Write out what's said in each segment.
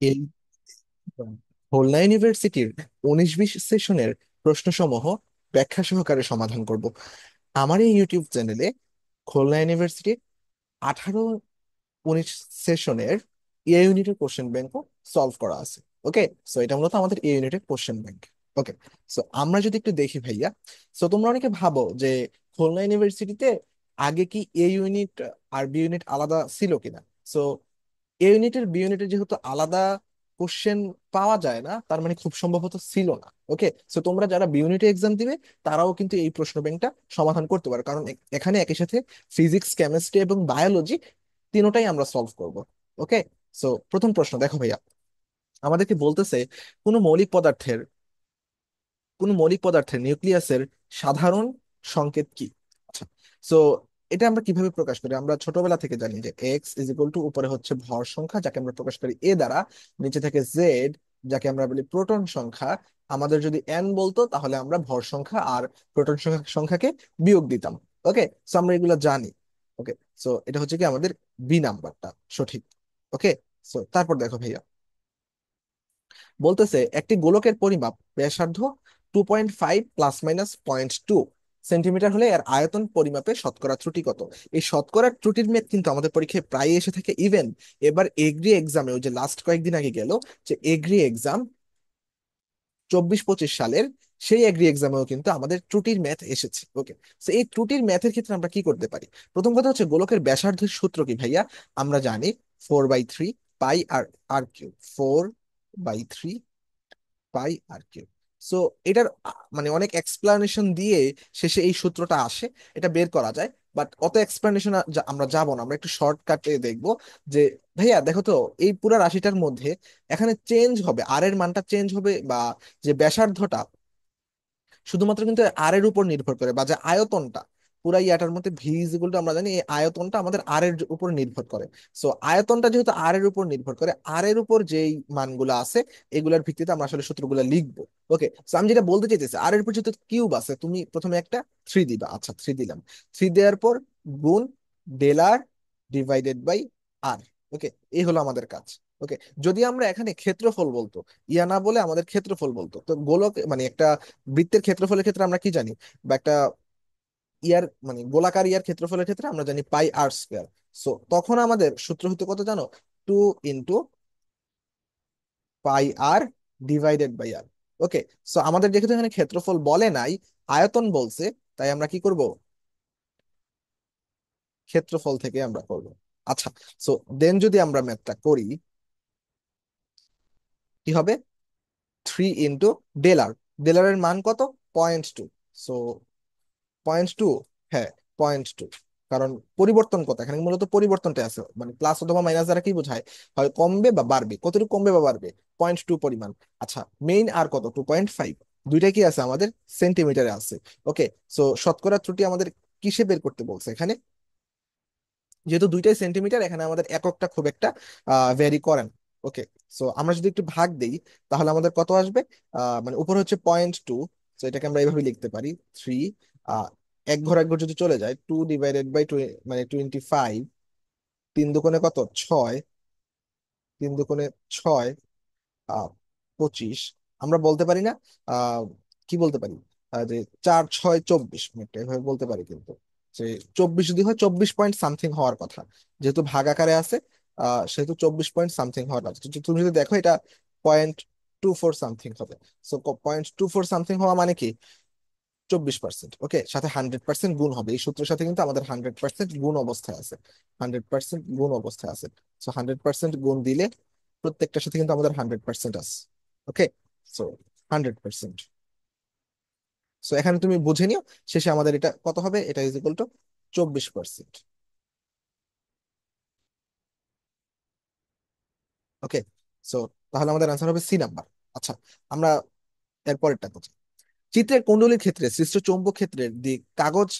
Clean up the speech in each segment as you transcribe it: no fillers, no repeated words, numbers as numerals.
এই খুলনা ইউনিভার্সিটির 19-20 সেশনের প্রশ্নসমূহ ব্যাখ্যা সহকারে সমাধান করব আমার এই ইউটিউব চ্যানেলে। খুলনা ইউনিভার্সিটির 18-19 সেশনের এ ইউনিটের কোশ্চেন ব্যাংকও সলভ করা আছে। ওকে, সো এটা মূলত আমাদের এ ইউনিটের কোশ্চেন ব্যাংক। ওকে, সো আমরা যদি একটু দেখি ভাইয়া, সো তোমরা অনেকে ভাবো যে খুলনা ইউনিভার্সিটিতে আগে কি এ ইউনিট আর বি ইউনিট আলাদা ছিল কিনা। সো এ ইউনিটের বি ইউনিটের যেহেতু আলাদা কোশ্চেন পাওয়া যায় না, তার মানে খুব সম্ভবত ছিল না। ওকে, সো তোমরা যারা বি ইউনিটে এক্সাম দিবে তারাও কিন্তু এই প্রশ্ন ব্যাংকটা সমাধান করতে পারো, কারণ এখানে একই সাথে ফিজিক্স, কেমিস্ট্রি এবং বায়োলজি তিনোটাই আমরা সলভ করব। ওকে, সো প্রথম প্রশ্ন দেখো ভাইয়া, আমাদেরকে বলতেছে কোনো মৌলিক পদার্থের কোন মৌলিক পদার্থের নিউক্লিয়াসের সাধারণ সংকেত কি। আচ্ছা, সো এটা আমরা কিভাবে প্রকাশ করি? আমরা ছোটবেলা থেকে জানি যে এক্স ইজ ইকুয়াল টু উপরে হচ্ছে ভর সংখ্যা, যাকে আমরা প্রকাশ করি এ দ্বারা, নিচে থেকে জেড, যাকে আমরা বলি প্রোটন সংখ্যা। আমাদের যদি এন বলতো তাহলে আমরা ভর সংখ্যা আর প্রোটন সংখ্যাকে বিয়োগ দিতাম। ওকে, সো আমরা এগুলো জানি। ওকে, সো এটা হচ্ছে কি আমাদের বি নাম্বারটা সঠিক। ওকে, সো তারপর দেখো ভাইয়া, বলতেছে একটি গোলকের পরিমাপ ব্যাসার্ধ 2.5 প্লাস মাইনাস 0.2 সেন্টিমিটার হলে এর আয়তন পরিমাপে শতকরা ত্রুটি কত। এই শতকরা ত্রুটির মেদ কিন্তু আমাদের পরীক্ষায় প্রায় এসে থাকে। ইভেন এবার এগ্রি এক্সামে, ওই যে লাস্ট কয়েকদিন আগে গেল যে এগ্রি এক্সাম 24-25 সালের, সেই এগ্রি এক্সামেও কিন্তু আমাদের ত্রুটির ম্যাথ এসেছে। ওকে, তো এই ত্রুটির ম্যাথের ক্ষেত্রে আমরা কি করতে পারি? প্রথম কথা হচ্ছে গোলকের ব্যাসার্ধের সূত্র কি ভাইয়া? আমরা জানি 4/3 পাই আর আর কিউব, 4/3 পাই আর কিউব। সো এটার মানে অনেক এক্সপ্লানেশন দিয়ে শেষে এই সূত্রটা আসে, এটা বের করা যায়। বাট অত এক্সপ্লানেশন আমরা যাব না, আমরা একটু শর্টকাটে দেখবো যে ভাইয়া দেখো তো, এই পুরা রাশিটার মধ্যে এখানে চেঞ্জ হবে, আর এর মানটা চেঞ্জ হবে, বা যে ব্যাসার্ধটা শুধুমাত্র কিন্তু আর এর উপর নির্ভর করে, বা যে আয়তনটা পুরা ইয়াটার মধ্যে ভি ইজ ইকুয়াল টু, আমরা জানি এই আয়তনটা আমাদের আর এর উপর নির্ভর করে। সো আয়তনটা যেহেতু আর এর উপর নির্ভর করে, আর এর উপর যেই মানগুলো আছে এগুলোর ভিত্তিতে আমরা আসলে সূত্রগুলো লিখবো। ওকে, সো আমি যেটা বলতে চাইতেছি, আর এর উপর যেহেতু কিউব আছে, তুমি প্রথমে একটা 3 দিবা। আচ্ছা, 3 দিলাম। 3 দেওয়ার পর গুণ del R divided by r. ওকে, এই হলো আমাদের কাজ। ওকে, যদি আমরা এখানে ক্ষেত্রফল বলতো, ইয়া না বলে আমাদের ক্ষেত্রফল বলতো, তো গোলক মানে একটা বৃত্তের ক্ষেত্রফলের ক্ষেত্রে আমরা কি জানি, বা একটা ইয়ার মানে গোলাকার ইয়ার ক্ষেত্রফলের ক্ষেত্রে আমরা জানি পাই আর স্কোয়ার। সো তখন আমাদের সূত্র হতে কত জানো? 2 pi r divided by r. Okay, so আমাদের যেহেতু এখানে ক্ষেত্রফল বলে নাই, আয়তন বলছে, তাই আমরা কি করব? ক্ষেত্রফল থেকে আমরা করব। আচ্ছা, সো দেন যদি আমরা ম্যাথটা করি, কি হবে? 3 ডেলার, ডেলারের মান কত? 0.2। সো 0.2, হ্যাঁ, 0.2। কারণ পরিবর্তন কত এখানে, মূলত পরিবর্তনটা আছে, মানে প্লাস অথবা মাইনাস দ্বারা কি বোঝায়, হয় কমবে বা বাড়বে, কতটুকু কমবে বা বাড়বে? 0.2 পরিমাণ। আচ্ছা, মেইন আর কত? 2.5। দুইটা কি আছে আমাদের? সেন্টিমিটারে আছে। ওকে, সো শতকরা ত্রুটি আমাদের কিসে বের করতে বলছে এখানে? যেহেতু দুইটাই সেন্টিমিটার, এখানে আমাদের এককটা খুব একটা ভ্যারি করেন। ওকে, সো আমরা যদি একটু ভাগ দেই তাহলে আমাদের কত আসবে? মানে উপর হচ্ছে 0.2, তো এটাকে আমরা এইভাবে লিখতে পারি 3। আহ এক ঘর এক ঘর যদি চলে যায়, 2/2 মানে 25। 3 দুগুণে কত? 6। 3 দুগুণে 6, আহ 25। আমরা বলতে পারি না, আহ কি বলতে পারি, যে 4 6 24 মিনিট এভাবে বলতে পারি কিন্তু, যে 24 যদি হয় 24 পয়েন্ট সামথিং হওয়ার কথা, যেহেতু ভাগ আকারে আছে, সেহেতু 24 পয়েন্ট সামথিং হওয়ার কথা। তুমি যদি দেখো এটা 0.24 সামথিং হবে। সো 0.24 সামথিং হওয়া মানে কি? 24%। ওকে, সাথে 100% গুণ হবে, এই সূত্রের সাথে কিন্তু আমাদের 100% গুণ অবস্থায় আছে। 100% গুণ অবস্থায় আছে। সো 100% গুণ দিলে প্রত্যেকটার সাথে কিন্তু আমাদের 100% আছে। ওকে, সো 100%। সো এখানে তুমি বুঝে নিও, শেষে আমাদের এটা কত হবে, এটা is equal two 24%। Okay, so তাহলে আমাদের আনসার হবে সি নাম্বার। আচ্ছা, আমরা এরপরেরটা বুঝি। চিত্রের কুণ্ডলীর ক্ষেত্রে সৃষ্ট চৌম্বক ক্ষেত্রের দিক কাগজ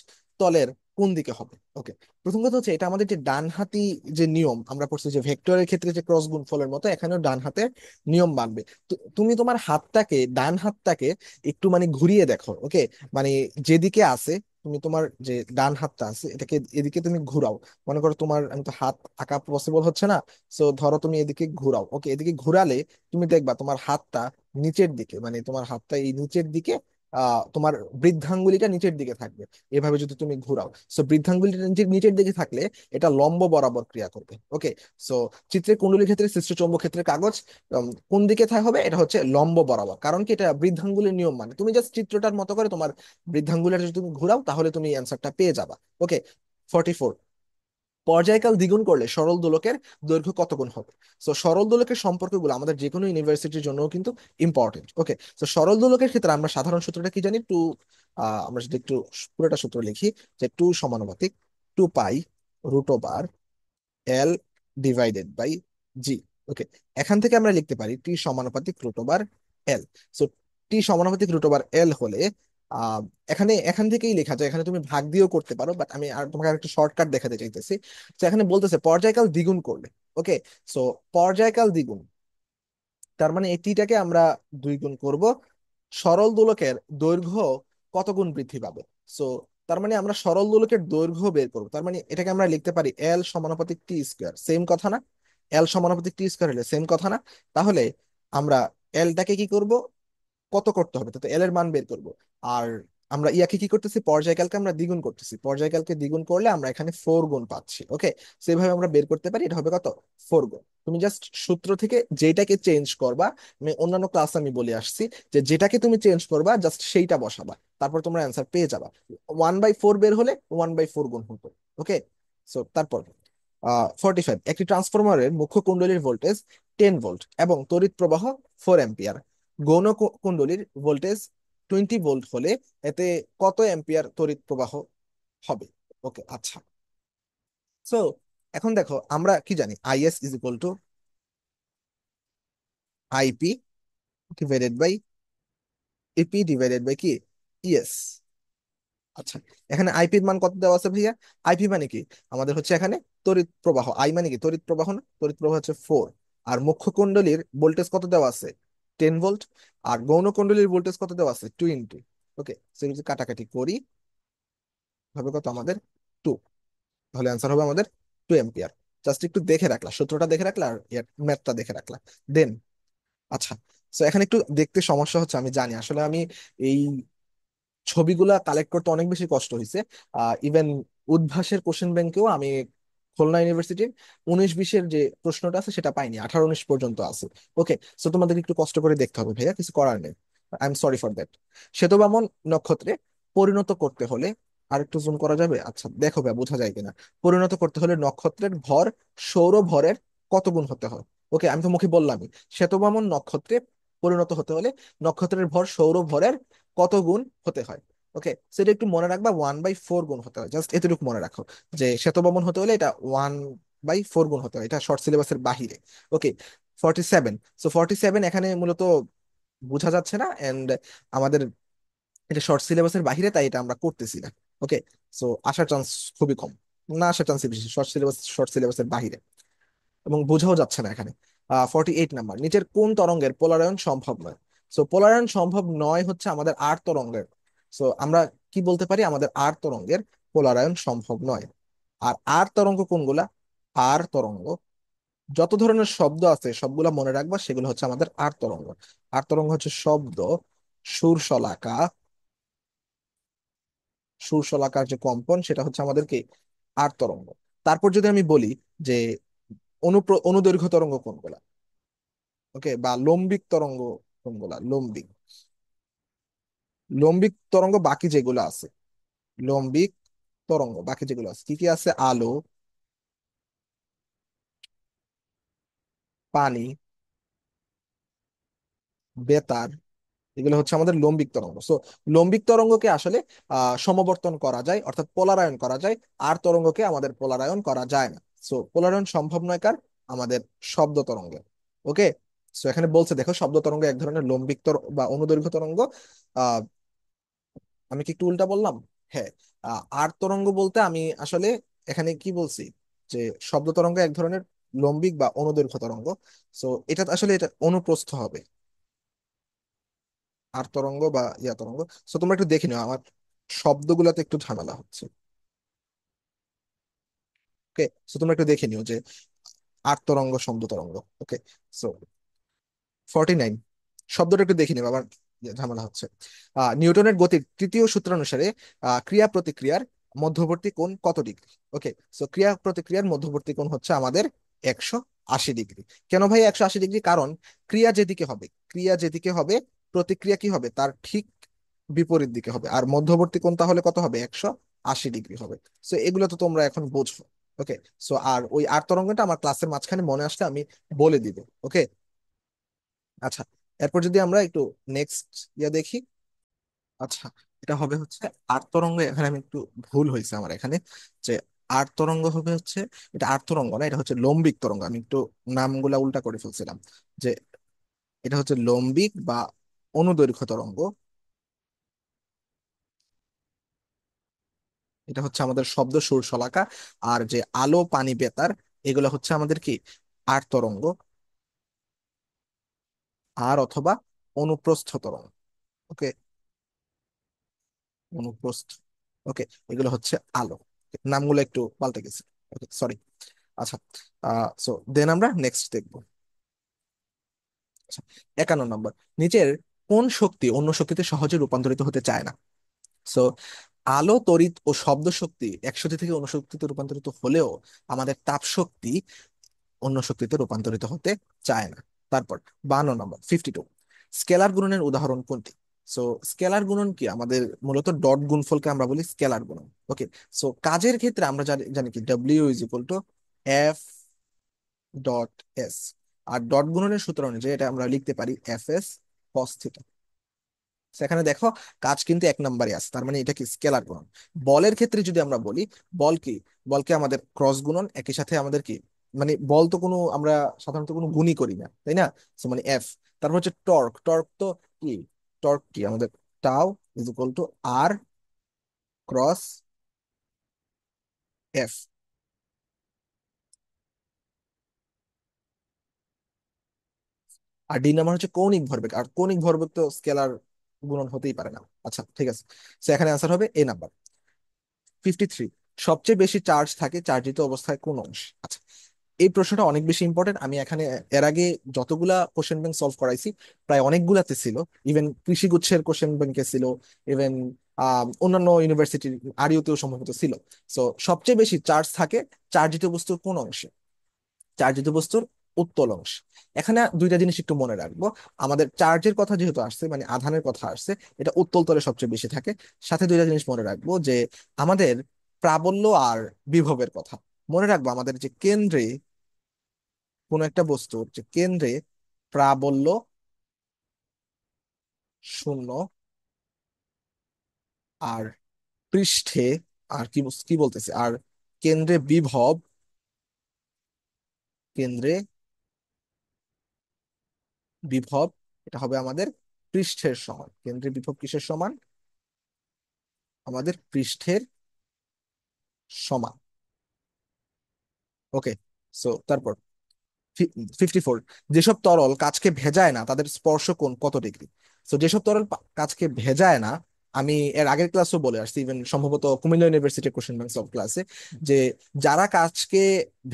তলের কোন দিকে হবে? ওকে, প্রথম কথা হচ্ছে এটা আমাদের যে ডান হাতি যে নিয়ম আমরা পড়ছি, যে ভেক্টরের ক্ষেত্রে যে ক্রস গুণফলের মতো এখানেও ডান হাতের নিয়ম মানবে। তুমি তোমার হাতটাকে, ডান হাতটাকে একটু মানে ঘুরিয়ে দেখো। ওকে, মানে যেদিকে আছে তুমি তোমার যে ডান হাতটা আছে এটাকে এদিকে তুমি ঘুরাও। মনে করো তোমার, আমি তো হাত আঁকা পসিবল হচ্ছে না, সো ধরো তুমি এদিকে ঘুরাও। ওকে, এদিকে ঘুরালে তুমি দেখবা তোমার হাতটা নিচের দিকে, মানে তোমার হাতটা এই নিচের দিকে, তোমার বৃদ্ধাঙ্গুলিটা নিচের দিকে থাকবে। এভাবে যদি তুমি ঘুরাও, সো বৃদ্ধাঙ্গুলিটা নিচের নিচের দিকে থাকলে এটা লম্ব বরাবর ক্রিয়া করবে। ওকে, সো চিত্রের কুণ্ডলীর ক্ষেত্রে, সৃষ্ট চৌম্বক ক্ষেত্রের কাগজ কোন দিকে হবে, এটা হচ্ছে লম্ব বরাবর। কারণ কি, এটা বৃদ্ধাঙ্গুলের নিয়ম। মানে তুমি জাস্ট চিত্রটার মতো করে তোমার বৃদ্ধাঙ্গুলটা যদি তুমি ঘুরাও তাহলে তুমি অ্যান্সারটা পেয়ে যাবা। ওকে, 44, পর্যায়কাল দ্বিগুণ করলে সরল দোলকের দৈর্ঘ্য কত গুণ হবে? সো সরল দোলকের সম্পর্কগুলো আমাদের যে কোনো ইউনিভার্সিটির জন্য কিন্তু ইম্পর্টেন্ট। ওকে, তো সরল দোলকের ক্ষেত্রে আমরা সাধারণ সূত্রটা কি জানি? টু, আমরা যদি একটু পুরোটা সূত্র লিখি, যে টু সমানুপাতিক 2 পাই √, এল ডিভাইডেড বাই জি। ওকে, এখান থেকে আমরা লিখতে পারি টি সমানুপাতিক √L। সো টি সমানুপাতিক √L হলে আহ এখানে এখান থেকেই লেখা যায়, এখানে তুমি ভাগ দিয়েও করতে পারো, বাট আমি আর তোমাকে একটা শর্টকাট দেখাতে চাইতেছি। তো এখানে বলতেছে পর্যায়কাল দ্বিগুণ করলে। ওকে, সো পর্যায়কাল দ্বিগুণ, তার মানে এই টিটাকে আমরা 2 গুণ করব, সরল দোলকের দৈর্ঘ্য কত গুণ বৃদ্ধি পাবে। সো তার মানে আমরা সরল দোলকের দৈর্ঘ্য বের করবো, তার মানে এটাকে আমরা লিখতে পারি এল সমানুপাতিক টি স্কোয়ার। সেম কথা না? এল সমানুপাতিক টি স্কোয়ার হলে সেম কথা না? তাহলে আমরা এলটাকে কি করব, কত করতে হবে, তো এল এর মান বের করব। আর আমরা ইয়াকে কি করতেছি, পর্যায়কালকে আমরা দ্বিগুণ করতেছি, পর্যায়কালকে দ্বিগুণ করলে আমরা এখানে 4 গুণ পাচ্ছি। ওকে, সেভাবে আমরা বের করতে পারি, এটা হবে কত, 4 গুণ। তুমি জাস্ট সূত্র থেকে যেটাকে চেঞ্জ করবা, আমি অন্যান্য ক্লাস আমি বলে আসছি যে যেটাকে তুমি চেঞ্জ করবা জাস্ট সেইটা বসাবা, তারপর তোমরা অ্যান্সার পেয়ে যাবা। 1/4 বের হলে 1/4 গুণ হতো। ওকে, সো তারপর 45, একটি ট্রান্সফরমারের মুখ্য কুণ্ডলীর ভোল্টেজ 10 ভোল্ট এবং তড়িৎ প্রবাহ 4 অ্যাম্পিয়ার। গৌণ কুণ্ডলীর ভোল্টেজ 20 ভোল্ট হলে এতে কত অ্যাম্পিয়ার তড়িৎ প্রবাহ হবে? ওকে, আচ্ছা। সো এখন দেখো আমরা কি জানি, IS is equal to IP divided by EP divided by কি, ইএস। আচ্ছা, এখানে আইপির মান কত দেওয়া আছে ভাইয়া? আইপি মানে কি, আমাদের হচ্ছে এখানে তড়িৎ প্রবাহ। আই মানে কি, তড়িৎ প্রবাহ না? তড়িৎ প্রবাহ হচ্ছে 4। আর মুখ্য কুণ্ডলীর ভোল্টেজ কত দেওয়া আছে? 10 ভোল্ট। আর গৌণ কুণ্ডলীর ভোল্টেজ কত দেওয়া আছে? 20। ওকে, সেগুলো যদি কাটাকাটি করি হবে কত আমাদের, 2। তাহলে অ্যান্সার হবে আমাদের 2 অ্যাম্পিয়ার। জাস্ট একটু দেখে রাখলা, সূত্রটা দেখে রাখলা আর ম্যাথটা দেখে রাখলা, দেন। আচ্ছা, তো এখানে একটু দেখতে সমস্যা হচ্ছে আমি জানি, আসলে আমি এই ছবিগুলা কালেক্ট করতে অনেক বেশি কষ্ট হয়েছে। ইভেন উদ্ভাসের কোশ্চেন ব্যাংকেও আমি খুলনা ইউনিভার্সিটির 19-20-এর যে প্রশ্নটা আছে সেটা পাইনি, 18-19 পর্যন্ত আছে। ওকে, সো তোমাদের একটু কষ্ট করে দেখতে হবে ভাইয়া, কিছু করার নেই, I am sorry for that. শ্বেতবামন নক্ষত্রে পরিণত করতে হলে, আর একটু জুম করা যাবে? আচ্ছা দেখো ভাই, বোঝা যায় কিনা। পরিণত করতে হলে নক্ষত্রের ভর সৌর ভরের কত গুণ হতে হয়? ওকে, আমি তো মুখে বললামই, শ্বেতবামন নক্ষত্রে পরিণত হতে হলে নক্ষত্রের ভর সৌর ভরের কত গুণ হতে হয়। ওকে, সেটা একটু মনে রাখবা, 1/4 গুণ হতে হয়, জাস্ট এতটুকু মনে রাখো, যে শ্বেতবামন হতে হলে এটা 1/4 গুণ হতে হয়, এটা শর্ট সিলেবাসের বাহিরে। ওকে, 47, সো 47 এখানে মূলত বোঝা যাচ্ছে না, এন্ড আমাদের এটা শর্ট সিলেবাসের বাহিরে, তাই এটা আমরা করতেছি না। ওকে, সো আসার চান্স খুবই কম, না আসার চান্স বেশি, শর্ট সিলেবাসের বাহিরে, এবং বোঝাও যাচ্ছে না এখানে। 48 নাম্বার, নিচের কোন তরঙ্গের পোলারায়ন সম্ভব নয়? সো পোলারায়ন সম্ভব নয় হচ্ছে আমাদের আর তরঙ্গের। সো আমরা কি বলতে পারি, আমাদের আর তরঙ্গের পোলারায়ন সম্ভব নয়। আর আর তরঙ্গ কোনগুলা? আর তরঙ্গ, যত ধরনের শব্দ আছে সবগুলা মনে রাখবা, সেগুলো হচ্ছে আমাদের আর তরঙ্গ। আর তরঙ্গ হচ্ছে শব্দ, সুর শলাকা, সুর শলাকার যে কম্পন সেটা হচ্ছে আমাদের কি, আর তরঙ্গ। তারপর যদি আমি বলি যে অনুদৈর্ঘ্য তরঙ্গ কোনগুলা, ওকে, বা লম্বিক তরঙ্গ কোনগুলা, লম্বিক, লম্বিক তরঙ্গ বাকি যেগুলো আছে, লম্বিক তরঙ্গ বাকি যেগুলো আছে কি কি আছে, আলো, পানি, বেতার, এগুলো হচ্ছে আমাদের লম্বিক তরঙ্গ। সো লম্বিক তরঙ্গকে আসলে সমবর্তন করা যায়, অর্থাৎ পোলারায়ন করা যায়। আর তরঙ্গকে আমাদের পোলারায়ন করা যায় না। সো পোলারায়ন সম্ভব নয় কার, আমাদের শব্দ তরঙ্গের। ওকে, সো এখানে বলছে দেখো, শব্দ তরঙ্গ এক ধরনের লম্বিক বা অনুদৈর্ঘ্য তরঙ্গ। আহ আমি কি একটু উল্টা বললাম? হ্যাঁ, আর তরঙ্গ বলতে আমি আসলে এখানে কি বলছি, যে শব্দ তরঙ্গ এক ধরনের লম্বিক বা অনুদৈর্ঘ্য তরঙ্গ। সো এটা আসলে এটা অনুপ্রস্থ হবে, আর তরঙ্গ বা ইয়া তরঙ্গ। সো তোমরা একটু দেখে নিও আমার শব্দগুলোতে একটু ঝামেলা হচ্ছে। ওকে, সো তোমরা একটু দেখে নিও যে আট তরঙ্গ, শব্দ তরঙ্গ। ওকে, সো 49 শব্দটা একটু দেখে নিও, আবার ঝামেলা হচ্ছে। নিউটনের গতির তৃতীয় সূত্রানুসারে ক্রিয়া প্রতিক্রিয়ার মধ্যবর্তী কোণ কত ডিগ্রি? ওকে, সো ক্রিয়া প্রতিক্রিয়ার মধ্যবর্তী কোণ হচ্ছে আমাদের 180 ডিগ্রি। কেন ভাই 180 ডিগ্রি? কারণ ক্রিয়া যেদিকে হবে প্রতিক্রিয়া কি হবে তার ঠিক বিপরীত দিকে হবে, আর মধ্যবর্তী কোণ তাহলে কত হবে? 180 ডিগ্রি হবে। সো এগুলো তো তোমরা এখন বুঝছো। ওকে, সো আর ওই আর তরঙ্গটা আমার ক্লাসের মাঝখানে মনে আসলে আমি বলে দিব। ওকে, আচ্ছা, এরপর যদি আমরা একটু নেক্সট দেখি। আচ্ছা, এটা হবে হচ্ছে আট তরঙ্গ। এখানে আমি একটু ভুল হয়েছে আমার এখানে, যে আট তরঙ্গ হবে হচ্ছে, এটা আট তরঙ্গ না, এটা হচ্ছে লম্বিক তরঙ্গ। আমি একটু নামগুলা উল্টা করে ফেলছিলাম, যে এটা হচ্ছে লম্বিক বা অনুদৈর্ঘ্য তরঙ্গ। এটা হচ্ছে আমাদের শব্দ সুর শলাকা। আর যে আলো, পানি, বেতার, এগুলো হচ্ছে আমাদের কি আট তরঙ্গ, আর অথবা অনুপ্রস্থ তরঙ্গ। ওকে, অনুপ্রস্থ। ওকে, এগুলো হচ্ছে আলো। নামগুলো একটু পাল্টে গেছে। ওকে, সরি। আচ্ছা, সো দেন আমরা নেক্সট দেখবো। আচ্ছা, 51 নম্বর, নিচের কোন শক্তি অন্য শক্তিতে সহজে রূপান্তরিত হতে চায় না? সো আলো, তড়িৎ ও শব্দ শক্তি এক শক্তি থেকে অন্য শক্তিতে রূপান্তরিত হলেও আমাদের তাপ শক্তি অন্য শক্তিতে রূপান্তরিত হতে চায় না। তারপর 52 নম্বর, 52, স্কেলার গুণনের উদাহরণ কোনটি? সো স্কেলার গুণন কি? আমাদের মূলত ডট গুণফলকে আমরা বলি স্কেলার গুণন। ওকে, সো কাজের ক্ষেত্রে আমরা জানি জানি কি W is equal to F dot S. আর ডট গুণনের সূত্র অনুযায়ী এটা আমরা লিখতে পারি এফ এস কস থিটা। সেখানে দেখো কাজ কিন্তু এক নম্বরে আছে, তার মানে এটা কি স্কেলার গুণন। বলের ক্ষেত্রে যদি আমরা বলি, বল কি? বলকে আমাদের ক্রস গুণন, একই সাথে আমাদের কি, মানে বল তো কোনো আমরা সাধারণত কোনো গুণই করি না, তাই না? So মানে এফ। তারপর হচ্ছে টর্ক। টর্ক তো কি? টর্ক কি আমাদের tau is equal to R cross F. আর ডি নাম্বার হচ্ছে কৌণিক ভরবেগ, আর কৌণিক ভরবেগ তো স্কেলার গুণন হতেই পারে না। আচ্ছা, ঠিক আছে, তো এখানে আনসার হবে এ নাম্বার। 53, সবচেয়ে বেশি চার্জ থাকে চার্জিত অবস্থায় কোন অংশ? আচ্ছা, এই প্রশ্নটা অনেক বেশি ইম্পর্টেন্ট। আমি এখানে এর আগে যতগুলা কোশ্চেন ব্যাংক সলভ করাইছি প্রায় অনেকগুলাতে ছিল। ইভেন কৃষিগুচ্ছের কোশ্চেন ব্যাংকে ছিল, ইভেন অন্যান্য ইউনিভার্সিটির আরিউতেও সম্ভবত ছিল। সো সবচেয়ে বেশি চার্জ থাকে চার্জিত বস্তুর কোন অংশে? চার্জিত বস্তুর উত্তল অংশ। এখানে দুইটা জিনিস একটু মনে রাখবো। আমাদের চার্জের কথা যেহেতু আসছে, মানে আধানের কথা আসছে, এটা উত্তল তলে সবচেয়ে বেশি থাকে। সাথে দুইটা জিনিস মনে রাখবো, যে আমাদের প্রাবল্য আর বিভবের কথা মনে রাখবো। আমাদের যে কেন্দ্রে, কোন একটা বস্তুর যে কেন্দ্রে প্রাবল্য শূন্য, আর পৃষ্ঠে, আর কি কি বলতেছে, আর কেন্দ্রে বিভব, কেন্দ্রে বিভব, এটা হবে আমাদের পৃষ্ঠের সমান। কেন্দ্রে বিভব কিসের সমান? আমাদের পৃষ্ঠের সমান। ওকে, সো তারপর 54, যেসব তরল কাচকে ভেজায় না তাদের স্পর্শ কোণ কত ডিগ্রি? তো যেসব তরল কাচকে ভেজায় না, আমি এর আগের ক্লাসও বলে আসছি, ইভেন সম্ভবত কুমিল্লা ইউনিভার্সিটির কোশ্চেন ব্যাংক সব ক্লাসে, যে যারা কাচকে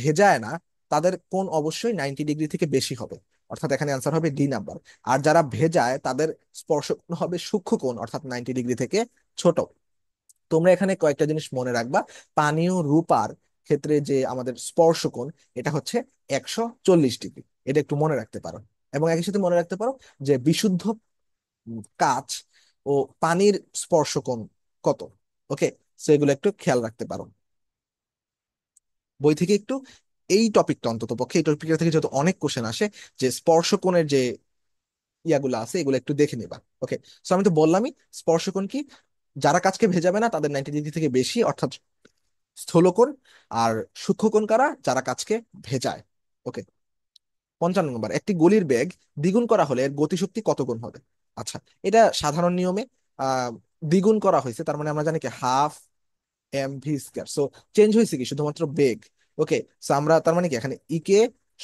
ভেজায় না তাদের কোণ অবশ্যই 90 ডিগ্রি থেকে বেশি হবে, অর্থাৎ এখানে আনসার হবে ডি নাম্বার। আর যারা ভেজায় তাদের স্পর্শ কোণ হবে সূক্ষ্ম কোণ, অর্থাৎ 90 ডিগ্রি থেকে ছোট। তোমরা এখানে কয়েকটা জিনিস মনে রাখবা। পানীয় রূপার ক্ষেত্রে যে আমাদের স্পর্শ কোণ, এটা হচ্ছে 140 ডিগ্রি। এটা একটু মনে রাখতে পারো। এবং একই সাথে মনে রাখতে পারো যে বিশুদ্ধ কাচ ও পানির স্পর্শ কোণ কত। ওকে, সো এগুলো একটু খেয়াল রাখতে পারো বই থেকে একটু। এই টপিকটা অন্তত পক্ষে, এই টপিকটা থেকে যত অনেক কোশ্চেন আসে, যে স্পর্শ কোণের যে ইয়াগুলো আছে এগুলো একটু দেখে নিবা। ওকে, সো আমি তো বললামই স্পর্শকোণ কি, যারা কাজকে ভেজাবে না তাদের 90 ডিগ্রি থেকে বেশি, অর্থাৎ স্থূলকোণ। আর সূক্ষ্মকোণ কারা? যারা কাজকে ভেজায়। ওকে, 55 নম্বর, একটি গলির বেগ দ্বিগুণ করা হলে এর গতিশক্তি কত গুণ হবে? আচ্ছা, এটা সাধারণ নিয়মে আহ দ্বিগুণ করা হয়েছে, তার মানে আমরা জানি কি half M V square. So change হয়েছে কি শুধুমাত্র বেগ। ওকে, সো আমরা তার মানে কি এখানে ইকে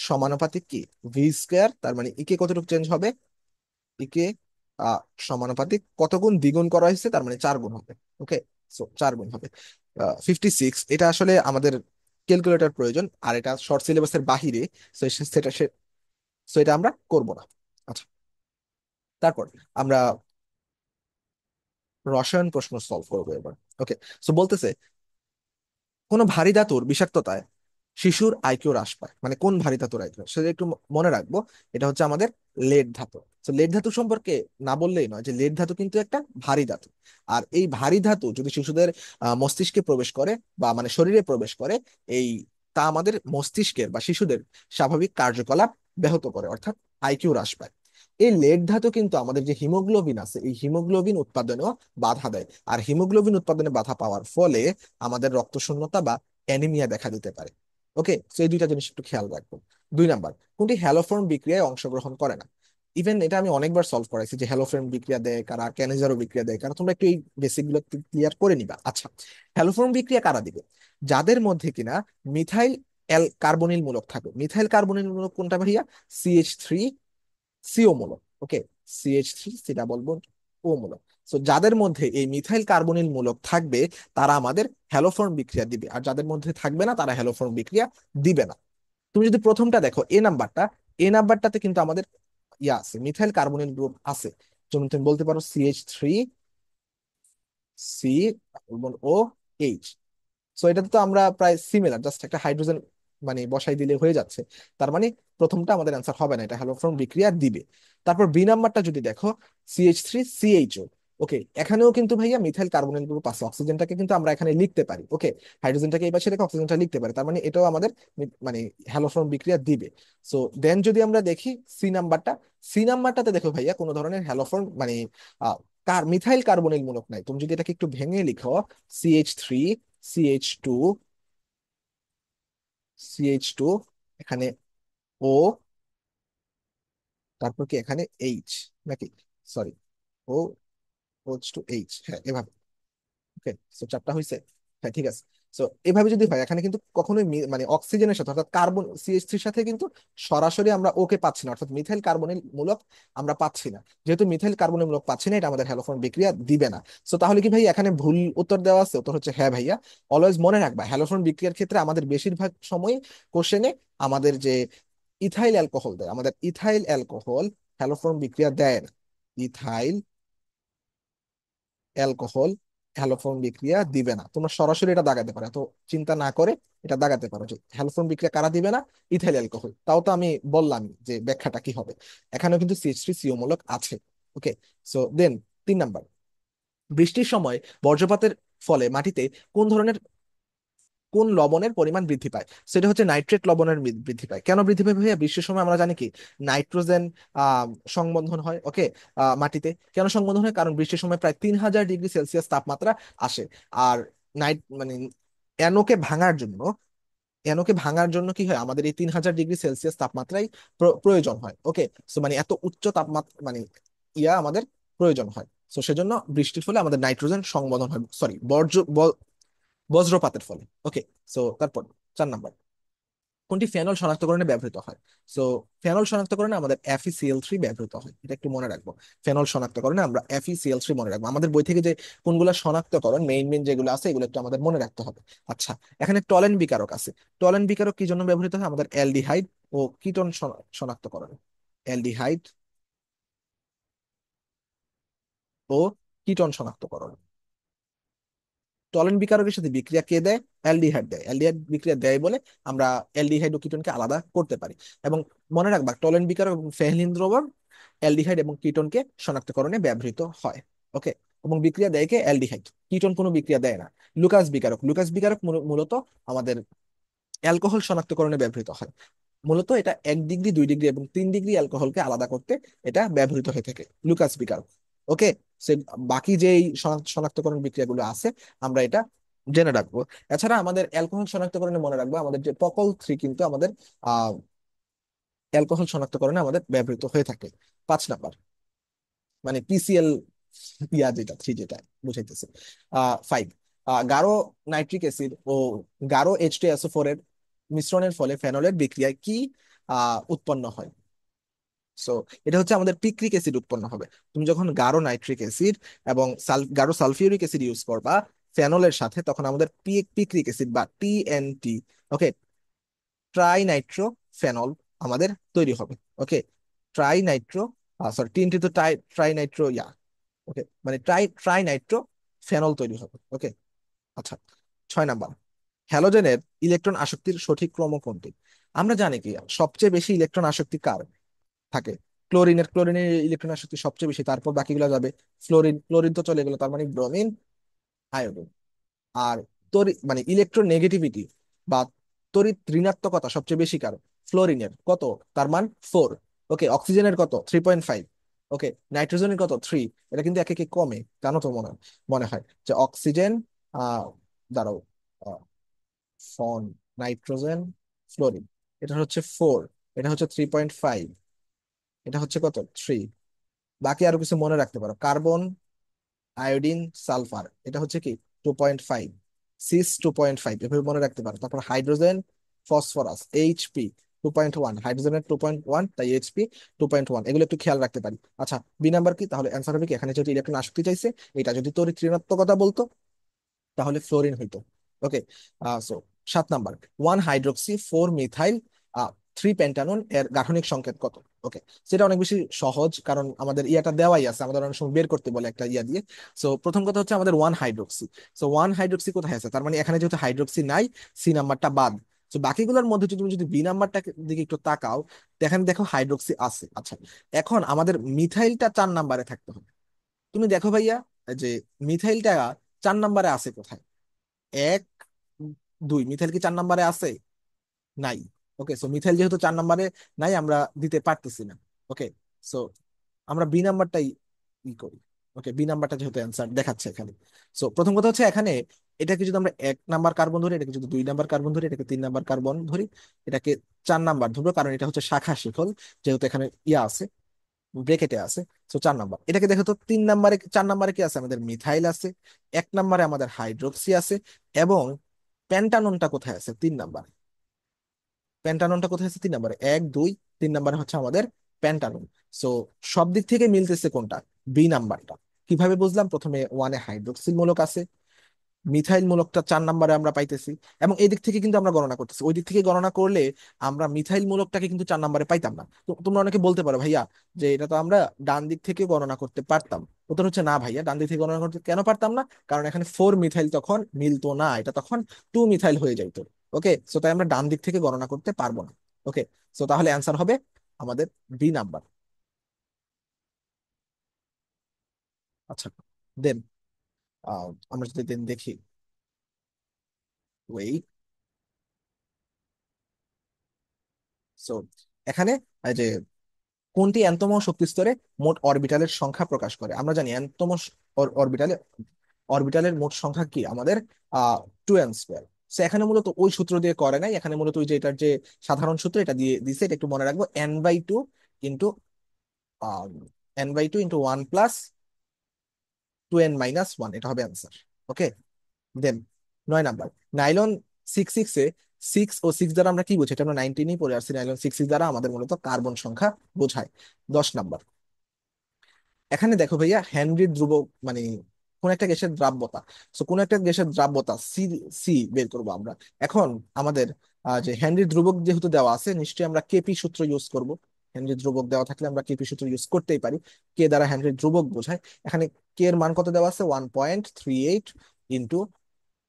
সমানুপাতিক কি ভি স্কয়ার, তার মানে ইকে কতটুকু চেঞ্জ হবে? ইকে আহ সমানুপাতিক কত গুণ দ্বিগুণ করা হয়েছে, তার মানে 4 গুণ হবে। ওকে, সো 4 গুণ হবে 56। এটা আসলে আমাদের ক্যালকুলেটর প্রয়োজন, আর এটা শর্ট সিলেবাসের বাহিরে। সো সেটা সো এটা আমরা করব না। আচ্ছা, তারপর আমরা রসায়ন প্রশ্ন সলভ করবো এবার। ওকে, সো বলতেছে কোনো ভারী ধাতুর বিষাক্ততায় শিশুর আইকিউ হ্রাস পায়, মানে কোন ভারী ধাতুর আইকিউ, সেটা একটু মনে রাখবো। এটা হচ্ছে আমাদের লেড ধাতু। তো লেড ধাতু সম্পর্কে না বললেই নয় যে লেড ধাতু কিন্তু একটা ভারী ধাতু। আর এই ভারী ধাতু যদি শিশুদের মস্তিষ্কে প্রবেশ করে, বা মানে শরীরে প্রবেশ করে, এই তা আমাদের মস্তিষ্কের বা শিশুদের স্বাভাবিক কার্যকলাপ ব্যাহত করে, অর্থাৎ আইকিউ হ্রাস পায়। এই লেড ধাতু কিন্তু আমাদের যে হিমোগ্লোবিন আছে, এই হিমোগ্লোবিন উৎপাদনেও বাধা দেয়। আর হিমোগ্লোবিন উৎপাদনে বাধা পাওয়ার ফলে আমাদের রক্তশূন্যতা বা অ্যানিমিয়া দেখা দিতে পারে। ওকে, তো এই দুইটা জিনিস একটু খেয়াল রাখবো। 2 নাম্বার, কোনটি হ্যালোফর্ম বিক্রিয়ায় অংশগ্রহণ করে না? ইভেন এটা আমি অনেকবার সলভ করাইছি যে হ্যালোফর্ম বিক্রিয়া দেয় কারা, ক্যানেজারও বিক্রিয়া দেয় কারণ, তোমরা একটু এই বেসিক গুলো ক্লিয়ার করে নিবা। আচ্ছা, হ্যালোফর্ম বিক্রিয়া কারা দিবে? যাদের মধ্যে কিনা মিথাইল এল কার্বনিল মূলক থাকে। মিথাইল কার্বনিল মূলক কোনটা ভাইয়া? CH3 সিও মূলক। ওকে, CH3 সি ডাবল বন্ড ও মূলক। সো যাদের মধ্যে এই মিথাইল কার্বনিল মূলক থাকবে তারা আমাদের হ্যালোফর্ম বিক্রিয়া দিবে, আর যাদের মধ্যে থাকবে না তারা হ্যালোফর্ম বিক্রিয়া দিবে না। তুমি যদি প্রথমটা দেখো, এ নাম্বারটা, এ নাম্বারটাতে কিন্তু আমাদের ইয়া আছে, মিথাইল কার্বনিল গ্রুপ আছে। যেমন তুমি বলতে পারো CH3 C ও H। সো এটাতে তো আমরা প্রায় সিমিলার, জাস্ট একটা হাইড্রোজেন মানে বসাই দিলে হয়ে যাচ্ছে। তার মানে প্রথমটা আমাদের অ্যান্সার হবে না, এটা হ্যালোফর্ম বিক্রিয়া দিবে। তারপর বি নাম্বারটা যদি দেখো, CH3 CHO। ওকে, এখানেও কিন্তু ভাইয়া মিথাইল কার্বনিল গ্রুপ আছে, অক্সিজেনটাকে কিন্তু আমরা এখানে লিখতে পারি। ওকে, হাইড্রোজেনটাকে এই পাশে রেখে অক্সিজেনটা লিখতে পারি, তার মানে এটাও আমাদের মানে হ্যালোফর্ম বিক্রিয়া দিবে। সো দেন যদি আমরা দেখি সি নাম্বারটা, সি নাম্বারটাতে দেখো ভাইয়া কোনো ধরনের হ্যালোফর্ম মানে মিথাইল কার্বনিল মূলক নাই। তুমি যদি এটাকে একটু ভেঙে লিখো, CH3 CH2 এখানে ও, তারপর কি এখানে এইচ, নাকি? সরি, ও OH2H, হ্যাঁ এভাবে। ওকে, সো 4টা হয়েছে। হ্যাঁ ঠিক আছে। সো এভাবে যদি হয়, এখানে কিন্তু কখনোই মানে অক্সিজেনের সাথে অর্থাৎ কার্বন CH3 সাথে কিন্তু সরাসরি আমরা ওকে পাচ্ছি না, অর্থাৎ মিথাইল কার্বনিল মূলক আমরা পাচ্ছি না। যেহেতু মিথাইল কার্বনিল মূলক পাচ্ছি না, এটা আমাদের হ্যালোফর্ম বিক্রিয়া দিবে না। সো তাহলে কি ভাই এখানে ভুল উত্তর দেওয়া আছে? উত্তর হচ্ছে হ্যাঁ ভাইয়া। অলওয়েজ মনে রাখবা, হ্যালোফর্ম বিক্রিয়ার ক্ষেত্রে আমাদের বেশিরভাগ সময় কোশ্চেনে আমাদের যে ইথাইল অ্যালকোহল দেয়, আমাদের ইথাইল অ্যালকোহল হ্যালোফর্ম বিক্রিয়া দেয় না। ইথাইল অ্যালকোহল হ্যালোফর্ম বিক্রিয়া দিবে না। তোমরা সরাসরি এটা দাগাতে পারো, এত চিন্তা না করে এটা দাগাতে পারো যে হ্যালোফর্ম বিক্রিয়া কারা দিবে না? Ethyl alcohol. তাও তো আমি বললাম যে ব্যাখ্যাটা কি হবে। এখানেও কিন্তু CH3 CO মূলক আছে। ওকে, সো দেন 3 নাম্বার, বৃষ্টির সময় বজ্রপাতের ফলে মাটিতে কোন ধরনের কোন লবণের পরিমাণ বৃদ্ধি পায়? সেটা হচ্ছে নাইট্রেট লবণের বৃদ্ধি পায়। কেন বৃদ্ধি পায় ভাইয়া? বৃষ্টির সময় আমরা জানি কি নাইট্রোজেন আহ সংবন্ধন হয়। ওকে, মাটিতে কেন সংবন্ধন হয়? কারণ বৃষ্টির সময় প্রায় 3000 ডিগ্রি সেলসিয়াস তাপমাত্রা আসে। আর মানে এনোকে ভাঙার জন্য, এনোকে ভাঙার জন্য কি হয়, আমাদের এই 3000 ডিগ্রি সেলসিয়াস তাপমাত্রাই প্রয়োজন হয়। ওকে, সো মানে এত উচ্চ তাপমাত্রা মানে আমাদের প্রয়োজন হয়। তো সেজন্য বৃষ্টির ফলে আমাদের নাইট্রোজেন সংবন্ধন হয়, সরি বজ্রপাতের ফলে। ওকে, সো তারপর 4 নাম্বার, কোনটি ফেনল শনাক্তকরণে ব্যবহৃত হয়? সো ফেনল শনাক্তকরণে আমাদের FeCl3 ব্যবহৃত হয়, এটা একটু মনে রাখবো। ফেনল শনাক্তকরণে আমরা FeCl3 মনে রাখবো। আমাদের বই থেকে যে কোনগুলো শনাক্তকরণ মেইন মেইন যেগুলো আছে এগুলো একটু আমাদের মনে রাখতে হবে। আচ্ছা, এখানে টলেন বিকারক আছে। টলেন বিকারক কি জন্য ব্যবহৃত হয়? আমাদের অ্যালডিহাইড ও কিটোন শনাক্তকরণ। অ্যালডিহাইড ও কিটোন শনাক্তকরণ। টলেন বিকারকের সাথে বিক্রিয়া কে দেয়? অ্যালডিহাইড দেয়। অ্যালডিহাইড বিক্রিয়া দেয় বলে আমরা অ্যালডিহাইড ও কিটোনকে আলাদা করতে পারি। এবং মনে রাখবা, টলেন বিকারক এবং ফেহলিন দ্রবণ অ্যালডিহাইড এবং কিটোনকে শনাক্তকরণে ব্যবহৃত হয়। ওকে, এবং বিক্রিয়া দেয় কে? অ্যালডিহাইড। কিটোন কোনো বিক্রিয়া দেয় না। লুকাস বিকারক মূলত আমাদের অ্যালকোহল শনাক্তকরণে ব্যবহৃত হয়। মূলত এটা 1 ডিগ্রি, 2 ডিগ্রি এবং 3 ডিগ্রি অ্যালকোহলকে আলাদা করতে এটা ব্যবহৃত হয়ে থাকে, লুকাস বিকারক। ওকে, সে বাকি যে এই শনাক্তকরণ বিক্রিয়াগুলো আছে আমরা এটা জেনে রাখবো। এছাড়া আমাদের অ্যালকোহল শনাক্তকরণে মনে রাখবো, আমাদের যে পকল 3 কিন্তু আমাদের আহ অ্যালকোহল শনাক্তকরণে আমাদের ব্যবহৃত হয়ে থাকে। 5 নাম্বার, মানে PCl যেটা 3 যেটা বুঝাইতেছে। 5, গাঢ় নাইট্রিক অ্যাসিড ও গাঢ় H2SO4 এর মিশ্রণের ফলে ফেনলের বিক্রিয়ায় কি উৎপন্ন হয়? সো এটা হচ্ছে আমাদের পিক্রিক অ্যাসিড উৎপন্ন হবে। তুমি যখন গাঢ় নাইট্রিক অ্যাসিড এবং গাঢ় সালফিউরিক অ্যাসিড ইউজ করবা ফেনলের সাথে, তখন আমাদের পিক্রিক অ্যাসিড বা টিএনটি, ওকে, ট্রাইনাইট্রো ফেনল আমাদের তৈরি হবে। ওকে, ট্রাইনাইট্রো, সরি টিএনটি তো ট্রাইনাইট্রো, ওকে, মানে ট্রাইনাইট্রো ফেনল তৈরি হবে। ওকে, আচ্ছা। 6 নাম্বার, হ্যালোজেনের ইলেকট্রন আসক্তির সঠিক ক্রম কোনটি? আমরা জানি কি সবচেয়ে বেশি ইলেকট্রন আসক্তি কার থাকে? ক্লোরিনের ইলেকট্রন আসক্তি সবচেয়ে বেশি, তারপর বাকিগুলো যাবে। ক্লোরিন তো চলে গেল, তার মানে ব্রোমিন, আয়োডিন। আর মানে ইলেকট্রন নেগেটিভিটি বা তড়িৎ ঋণাত্মকতা সবচেয়ে বেশি কার? ফ্লোরিনের। কত? তার মান 4। ওকে, অক্সিজেনের কত? 3.5। ওকে, নাইট্রোজেনের কত? 3। এটা কিন্তু একে একে কমে, কেন তো মনে মনে হয় যে অক্সিজেন, আহ দাঁড়াও, ফন, নাইট্রোজেন, ফ্লোরিন, এটা হচ্ছে 4, এটা হচ্ছে 3.5, এটা হচ্ছে কত? 3। বাকি আরো কিছু মনে রাখতে পারো, কার্বন, আয়োডিন, সালফার, এটা হচ্ছে কি 2.5, সিস 2.5, এভাবে মনে রাখতে পারো। তারপর হাইড্রোজেন, ফসফরাস, এইচপি 2.1, হাইড্রোজেনের 2.1, তাই এইচপি 2.1, এগুলো একটু খেয়াল রাখতে পারি। আচ্ছা, বি নাম্বার কি তাহলে? অ্যান্সার হবে কি, এখানে যেহেতু ইলেকট্রন আসক্তি চাইছে, এটা যদি তড়িৎ ঋণাত্মকতা বলতো তাহলে ফ্লোরিন হইতো। Okay, so 7 number, 1 hydroxy 4 methyl 3 pentanone এর গাঠনিক সংকেত কত? ওকে, সেটা অনেক বেশি সহজ, কারণ আমাদের ইয়াটা দেওয়াই আছে, আমাদের অনেক সময় বের করতে বলে একটা ইয়া দিয়ে। সো প্রথম কথা হচ্ছে আমাদের 1 হাইড্রোক্সি। সো 1 হাইড্রোক্সি কোথায় আছে? তার মানে এখানে যেহেতু হাইড্রোক্সি নাই, সি নাম্বারটা বাদ। তো বাকিগুলোর মধ্যে তুমি যদি বি নাম্বারটা দিকে একটু তাকাও, এখানে দেখো হাইড্রোক্সি আছে। আচ্ছা, এখন আমাদের মিথাইলটা 4 নাম্বারে থাকতে হবে। তুমি দেখো ভাইয়া, যে মিথাইলটা 4 নাম্বারে আছে কোথায়? 1, 2, মিথাইল কি 4 নাম্বারে আছে? নাই। ওকে, সো মিথাইল যেহেতু 4 নাম্বারে নাই, আমরা দিতে পারতেছি না। ওকে, সো আমরা বি নাম্বারটাই ই করি। ওকে, বি নাম্বারটা যেহেতু অ্যান্সার দেখাচ্ছে এখানে। সো প্রথম কথা হচ্ছে এখানে, এটাকে যদি আমরা 1 নাম্বার কার্বন ধরি, এটাকে যদি 2 নাম্বার কার্বন ধরি, এটাকে 3 নাম্বার কার্বন ধরি, এটাকে 4 নাম্বার ধরবো, কারণ এটা হচ্ছে শাখা শিখল, যেহেতু এখানে ইয়া আছে, ব্রেকেটে আছে। So 4 number. এটাকে দেখো তো, 3 নাম্বারে, 4 নাম্বারে কি আছে? আমাদের মিথাইল আছে, 1 নাম্বারে আমাদের হাইড্রোক্সি আছে, এবং প্যান্টাননটা কোথায় আছে? 3 নাম্বারে। প্যান্টাননটা কোথায় আছে? 3 নাম্বারে। 1, 2, 3 নাম্বারে হচ্ছে আমাদের প্যান্টানন। সো সব দিক থেকে মিলতেছে কোনটা? বি নাম্বারটা। কিভাবে বুঝলাম? প্রথমে 1-এ হাইড্রোক্সিল মূলক আছে, মিথাইল মূলকটা 4 নাম্বারে আমরা পাইতেছি, এবং এই দিক থেকে কিন্তু আমরা গণনা করতেছি। ওই দিক থেকে গণনা করলে আমরা মিথাইল মূলকটাকে কিন্তু 4 নাম্বারে পাইতাম না। তো তোমরা অনেকে বলতে পারো, ভাইয়া যে এটা তো আমরা ডান দিক থেকে গণনা করতে পারতাম। উত্তর হচ্ছে না ভাইয়া, ডান দিক থেকে গণনা করতে কেন পারতাম না? কারণ এখানে 4 মিথাইল তখন মিলতো না, এটা তখন 2 মিথাইল হয়ে যাইতো। ওকে, সো তাই আমরা ডান দিক থেকে গণনা করতে পারবো না। ওকে, সো তাহলে অ্যান্সার হবে আমাদের বি নাম্বার। আচ্ছা, দেন আমরা যদি দেন দেখি, ওয়েট, সো এখানে এই যে কোনটি এনতম শক্তি স্তরে মোট অরবিটালের সংখ্যা প্রকাশ করে? আমরা জানি এনতম অরবিটালে, অরবিটালের মোট সংখ্যা কি আমাদের? 2n²। সো এখানে মূলত ওই সূত্র দিয়ে করে নাই, এখানে মূলত ওই যে এটার যে সাধারণ সূত্র এটা দিয়ে দিছে, এটা একটু মনে রাখবো, n/2 ইন্টু n/2 × 1 + 2n - 1, এটা হবে অ্যান্সার। ওকে, দেন 9 নাম্বার, নাইলন 6 6 এ 6 ও 6 দ্বারা আমরা কি বুঝি? এটা আমরা 19ই পড়ে আসছি, নাইলন 6 দ্বারা আমাদের মূলত কার্বন সংখ্যা বোঝায়। 10 নাম্বার, এখানে দেখো ভাইয়া, হেনরি ধ্রুবক মানে কোন একটা গ্যাসের দ্রাব্যতা। সো কোন একটা গ্যাসের দ্রাব্যতা সি, সি বের করবো আমরা। এখন আমাদের যে হেনরি ধ্রুবক যেহেতু দেওয়া আছে, নিশ্চয়ই আমরা কেপি সূত্র ইউজ করব। হেনরি ধ্রুবক দেওয়া থাকলে আমরা কেপি সূত্র ইউজ করতেই পারি। কে দ্বারা হেনরি ধ্রুবক বোঝায়। এখানে কে এর মান কত দেওয়া আছে? 1.38 into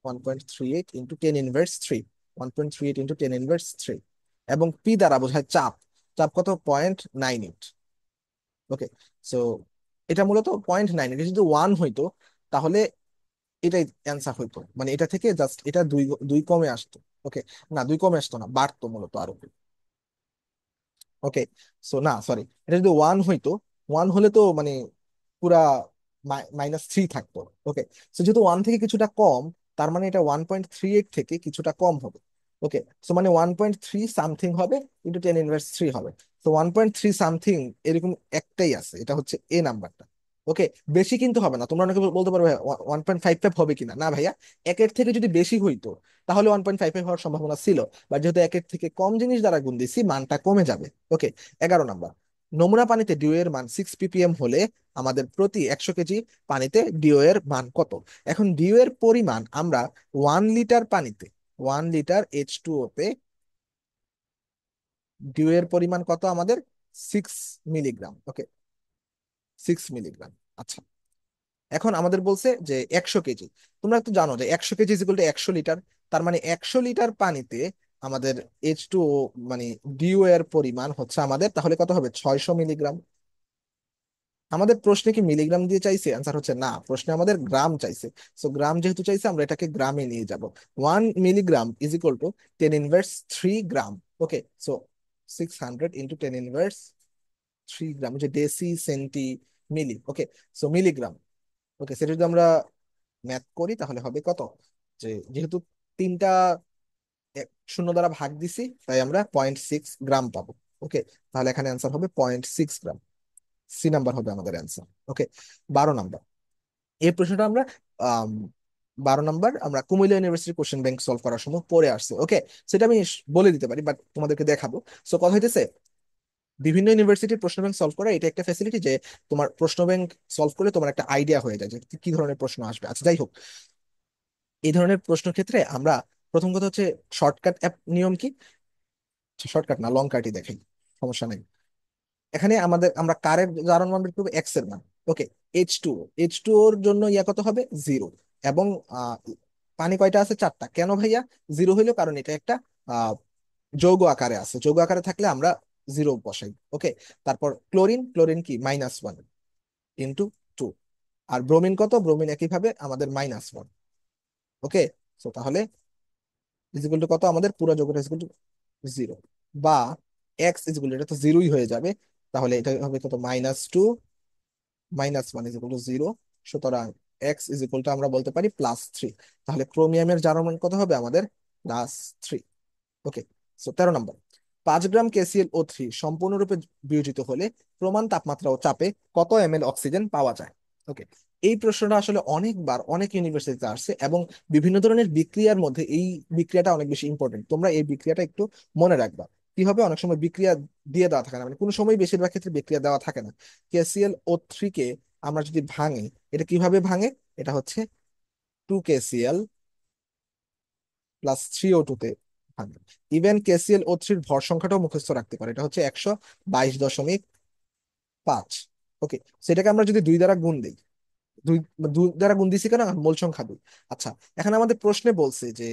1.38 into 10 inverse 3, 1.38 into 10 inverse 3। এবং পি দ্বারা বোঝায় চাপ। চাপ কত? 0.98। ওকে, সো এটা মূলত 0.9, এটা যদি 1 হইতো তাহলে এটাই অ্যান্সার হইতো, মানে এটা থেকে জাস্ট এটা দুই দুই কমে আসতো। ওকে, না দুই কমে আসতো না, বাড়তো মূলত আরো। ওকে, সো না সরি, এটা যদি 1 হইতো, 1 হলে তো মানে পুরা -3 থাকতো। ওকে, সো যেহেতু 1 থেকে কিছুটা কম, তার মানে এটা 1.38 থেকে কিছুটা কম হবে। ওকে, সো মানে 1.3 সামথিং হবে, ইন্টু 10 ইনভার্স 3 হবে। তো 1.3 সামথিং এরকম একটাই আছে, এটা হচ্ছে এ নাম্বারটা। ওকে, বেশি কিন্তু হবে না। তোমরা অনেকে বলতে পারবে 1.55 হবে কিনা, না ভাইয়া, একের থেকে যদি বেশি হইতো তাহলে 1.55 হওয়ার সম্ভাবনা ছিল, বা যেহেতু একের থেকে কম জিনিস দ্বারা গুণ দিছি, মানটা কমে যাবে। ওকে, 11 নাম্বার, নমুনা পানিতে ডিও এর মান 6 ppm হলে আমাদের প্রতি 100 কেজি পানিতে ডিও এর মান কত? এখন ডিও এর পরিমাণ আমরা 1 লিটার পানিতে, 1 লিটার H2O তে ডিও এর পরিমাণ কত আমাদের? 6 মিলিগ্রাম। ওকে, 6 মিলিগ্রাম। আচ্ছা, এখন আমাদের বলছে যে 100 কেজি। তোমরা তো জানো যে 100 কেজি ইকুয়াল টু 100 লিটার। তার মানে 100 লিটার পানিতে আমাদের H2O, মানে ডিও এর পরিমাণ হচ্ছে আমাদের, তাহলে কত হবে? 600 মিলিগ্রাম। আমাদের প্রশ্নে কি মিলিগ্রাম দিয়ে চাইছে? অ্যান্সার হচ্ছে না, প্রশ্নে আমাদের গ্রাম চাইছে। সো গ্রাম যেহেতু চাইছে, আমরা এটাকে গ্রামে নিয়ে যাব। 1 milligram is equal two 10⁻³ okay, so 600 × 10⁻³ যে ডেসি সেন্টি মিলি। ওকে, সো মিলিগ্রাম। ওকে, সেটা যদি আমরা ম্যাথ করি তাহলে হবে কত? যে যেহেতু তিনটা শূন্য দ্বারা ভাগ দিছি, তাই আমরা 0.6 গ্রাম পাবো। ওকে, তাহলে এখানে অ্যান্সার হবে 0.6 গ্রাম। সি নাম্বার হবে আমাদের অ্যান্সার। ওকে, 12 নাম্বার। এই প্রশ্নটা আমরা আম, 12 নাম্বার আমরা Comilla university question bank solve করার সময় পড়ে আসছে। ওকে, সেটা আমি বলে দিতে পারি, বাট তোমাদেরকে দেখাবো। সো কথা হইতেছে, বিভিন্ন ইউনিভার্সিটির প্রশ্ন ব্যাংক সলভ করা এটা একটা ফ্যাসিলিটি যে তোমার প্রশ্ন ব্যাংক সলভ করলে তোমার একটা আইডিয়া হয়ে যায় যে কি ধরনের প্রশ্ন আসবে। আচ্ছা, যাই হোক, এই ধরনের প্রশ্ন ক্ষেত্রে আমরা প্রথম কথা হচ্ছে শর্টকাট অ্যাপ নিয়ম কি? শর্টকাট না, লং কাটই দেখাই, সমস্যা নেই। এখানে আমাদের আমরা কারের জারণ মান বের করবো, এক্স এর মান। ওকে, এইচ টু ওর জন্য ইয়া কত হবে? 0। এবং আহ, পানি কয়টা আছে? 4টা। কেন ভাইয়া 0 হইলো? কারণ এটা একটা আহ, যৌগ আকারে আছে, যৌগ আকারে থাকলে আমরা 0 বসাই। ওকে, তারপর ক্লোরিন, ক্লোরিন কি? -1 × 2। আর ব্রোমিন কত? ব্রোমিন একইভাবে আমাদের -1। ওকে, তো তাহলে ইজিকুয়াল টু কত আমাদের? পুরো যৌগটা ইজিকুয়াল টু 0, বা এক্স ইজিকুয়াল টু, এটা তো 0ই হয়ে যাবে, তাহলে এটা হবে কত? -2 -1 ইজ ইকুয়াল টু 0। সুতরাং এক্স ইজ ইকুয়াল টু আমরা বলতে পারি +3। তাহলে ক্রোমিয়ামের জারণ মান কত হবে আমাদের? +3। ওকে, সো 13 নম্বর। 5 গ্রাম KClO3 সম্পূর্ণরূপে বিয়োজিত হলে প্রমাণ তাপমাত্রা ও চাপে কত ml অক্সিজেন পাওয়া যায়? ওকে, এই প্রশ্নটা আসলে অনেকবার অনেক ইউনিভার্সিটিতে আসছে, এবং বিভিন্ন ধরনের বিক্রিয়ার মধ্যে এই বিক্রিয়াটা অনেক বেশি ইম্পর্টেন্ট। তোমরা এই বিক্রিয়াটা একটু মনে রাখবা। কি হবে? অনেক সময় বিক্রিয়া দিয়ে দেওয়া থাকে না, মানে কোনো সময়, বেশিরভাগ ক্ষেত্রে বিক্রিয়া দেওয়া থাকে না। KClO3 কে আমরা যদি ভাঙি, এটা কিভাবে ভাঙে? এটা হচ্ছে 2KCl+3O2 তে ভাঙে। ইভেন KClO3-র ভর সংখ্যাটাও মুখস্থ রাখতে পারে, এটা হচ্ছে 122.5। ওকে, সেটাকে আমরা যদি 2 দ্বারা গুণ দিই, দুই দুই দ্বারা গুণ দিছি কেন? মোল সংখ্যা 2। আচ্ছা, এখন আমাদের প্রশ্নে বলছে যে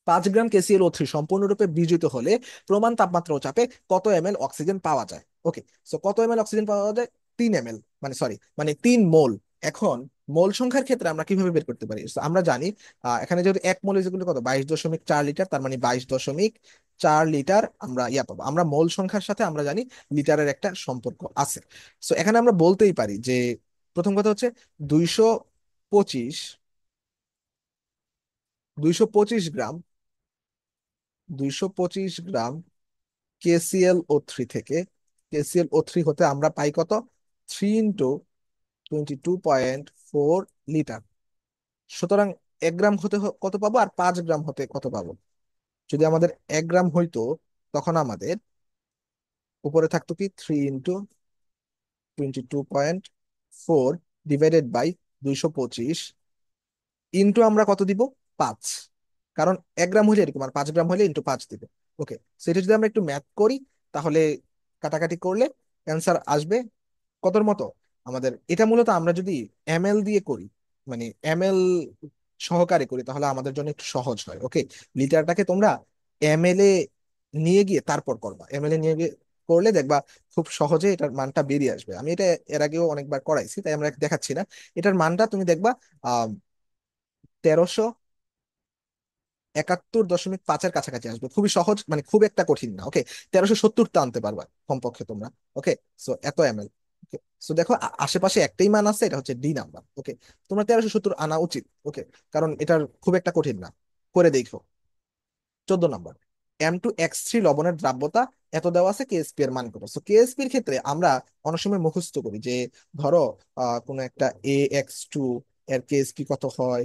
5 গ্রাম KClO3 সম্পূর্ণরূপে বিয়োজিত হলে প্রমাণ তাপমাত্রা ও চাপে কত ml অক্সিজেন পাওয়া যায়? ওকে, সো কত অক্সিজেন পাওয়া যায়? 3 ml, মানে সরি, মানে 3 মোল। এখন মোল সংখ্যার ক্ষেত্রে আমরা কিভাবে বের করতে পারি? So, আমরা জানি এখানে যেহেতু 1 মোল ইকুয়াল টু কত? 22.4 লিটার, তার মানে 22.4 লিটার আমরা ইয়া পাবো। আমরা মোল সংখ্যার সাথে আমরা জানি লিটারের একটা সম্পর্ক আছে। সো এখানে আমরা বলতেই পারি যে প্রথম কথা হচ্ছে 225 225 গ্রাম, 225 গ্রাম KClO3 থেকে, KClO3 হতে আমরা পাই কত? 3 × 22.4 লিটার। সুতরাং 1 গ্রাম হতে কত পাবো, আর 5 গ্রাম হতে কত পাবো? যদি আমাদের 1 গ্রাম হইতো, তখন আমাদের উপরে থাকতো কি? 3 × 22.4 ডিভাইডেড বাই 225 ইন্টু আমরা কত দিব? 5। কারণ 1 গ্রাম হলে এরকম, আর 5 গ্রাম হলে ×5 দিব। ওকে, সেটা যদি আমরা একটু ম্যাথ করি, তাহলে কাটাকাটি করলে অ্যান্সার আসবে কতর মতো আমাদের। এটা মূলত আমরা যদি এমএল দিয়ে করি, মানে এমএল সহকারে করি, তাহলে আমাদের জন্য একটু সহজ হয়। ওকে, লিটারটাকে তোমরা এমএল এ নিয়ে গিয়ে তারপর করবা, এমএল এ নিয়ে গিয়ে করলে দেখবা খুব সহজে এটার মানটা বেরিয়ে আসবে। আমি এটা এর আগেও অনেকবার করাইছি, তাই আমরা দেখাচ্ছি না। এটার মানটা তুমি দেখবা 1371.5-এর কাছাকাছি আসবে, খুবই সহজ, মানে খুব একটা কঠিন না। ওকে, 1370 টা আনতে পারবা কমপক্ষে তোমরা। ওকে, সো এত এমএল। ওকে, সো দেখো আশেপাশে একটাই মান আছে, এটা হচ্ছে ডি নাম্বার। ওকে, তোমরা 1370 আনা উচিত। ওকে, কারণ এটার খুব একটা কঠিন না, করে দেখো। 14 নাম্বার। M2X3 লবণের দ্রাব্যতা এত দেওয়া আছে, কেএসপি এর মান কত? সো কেএসপি এর ক্ষেত্রে আমরা অনেক সময় মুখস্থ করি যে ধরো কোনো একটা AX2 এর কেএসপি কত হয়,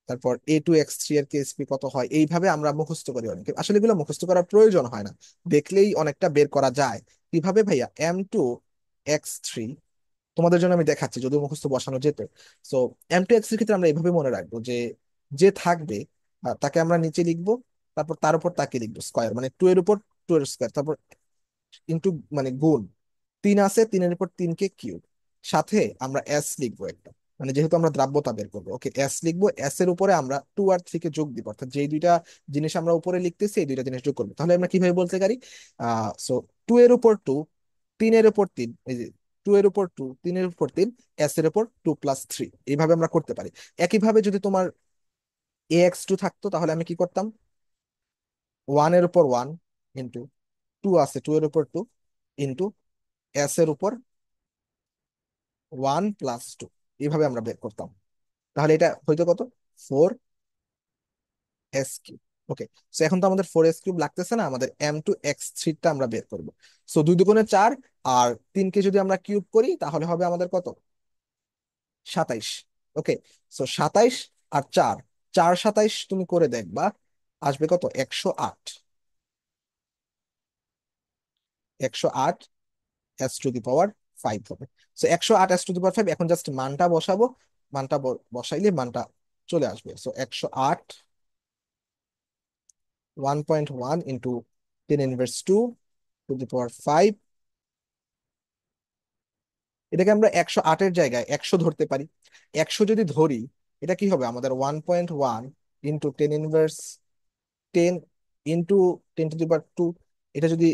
তারপর A2X3 এর কেএসপি কত হয়, এইভাবে আমরা মুখস্থ করি অনেকে, আসলে এগুলো মুখস্থ করার প্রয়োজন হয় না, দেখলেই অনেকটা বের করা যায়। কিভাবে ভাইয়া? M2X3, তোমাদের জন্য আমি দেখাচ্ছি, যদিও মুখস্থ বসানো যেত। সো M2X এর ক্ষেত্রে আমরা এইভাবে মনে রাখবো যে যে থাকবে তাকে আমরা নিচে লিখবো, তারপর তার উপর তাকে লিখবো স্কোয়ার, মানে 2 এর উপর 2 এর স্কোয়ার, তারপর ইন্টু মানে গুণ, 3 আছে 3-এর উপর 3 কে কিউব, সাথে আমরা এস লিখবো একটা, মানে যেহেতু আমরা দ্রাব্যতা বের করবো, ওকে এস লিখবো, এস এর উপরে আমরা 2 আর 3 কে যোগ দিব, অর্থাৎ যে দুইটা জিনিস আমরা উপরে লিখতেছি এই দুইটা জিনিস যোগ করবো। তাহলে আমরা কিভাবে বলতে পারি? সো 2 এর উপর 2, 3-এর উপর 3, এই যে 2 এর উপর 2, 3-এর উপর 3, এস এর উপর 2+3, এইভাবে আমরা করতে পারি। একইভাবে যদি তোমার AX2 থাকতো, তাহলে আমি কি করতাম? 1-এর উপর 1 ইন্টু 2 আছে 2-এর উপর 2 ইন্টু এস এর উপর 1+2, এইভাবে আমরা বের করতাম। তাহলে এটা হয়তো কত? 4S cube. ওকে, সো এখন তো আমাদের 4S কিউব লাগতেছে না, আমাদের M2X3 আমরা বের করবো। সো 2 2 গুণে 4, আর 3-কে যদি আমরা কিউব করি তাহলে হবে আমাদের কত? 27। ওকে, সো 27 আর 4, 4 27 তুমি করে দেখবা, আসবে কত? 108। 108 S⁻5 হবে। সো 108 S⁻5, এখন জাস্ট মানটা বসাবো, মানটা বসাইলে মানটা চলে আসবে। সো 108 1.1 ইন্টু 10⁻²⁵, এটাকে আমরা 108-এর জায়গায় 100 ধরতে পারি। 100 যদি ধরি, এটা কি হবে আমাদের? 1.1 ইন্টু 10⁻10 ইন্টু 10⁻², এটা যদি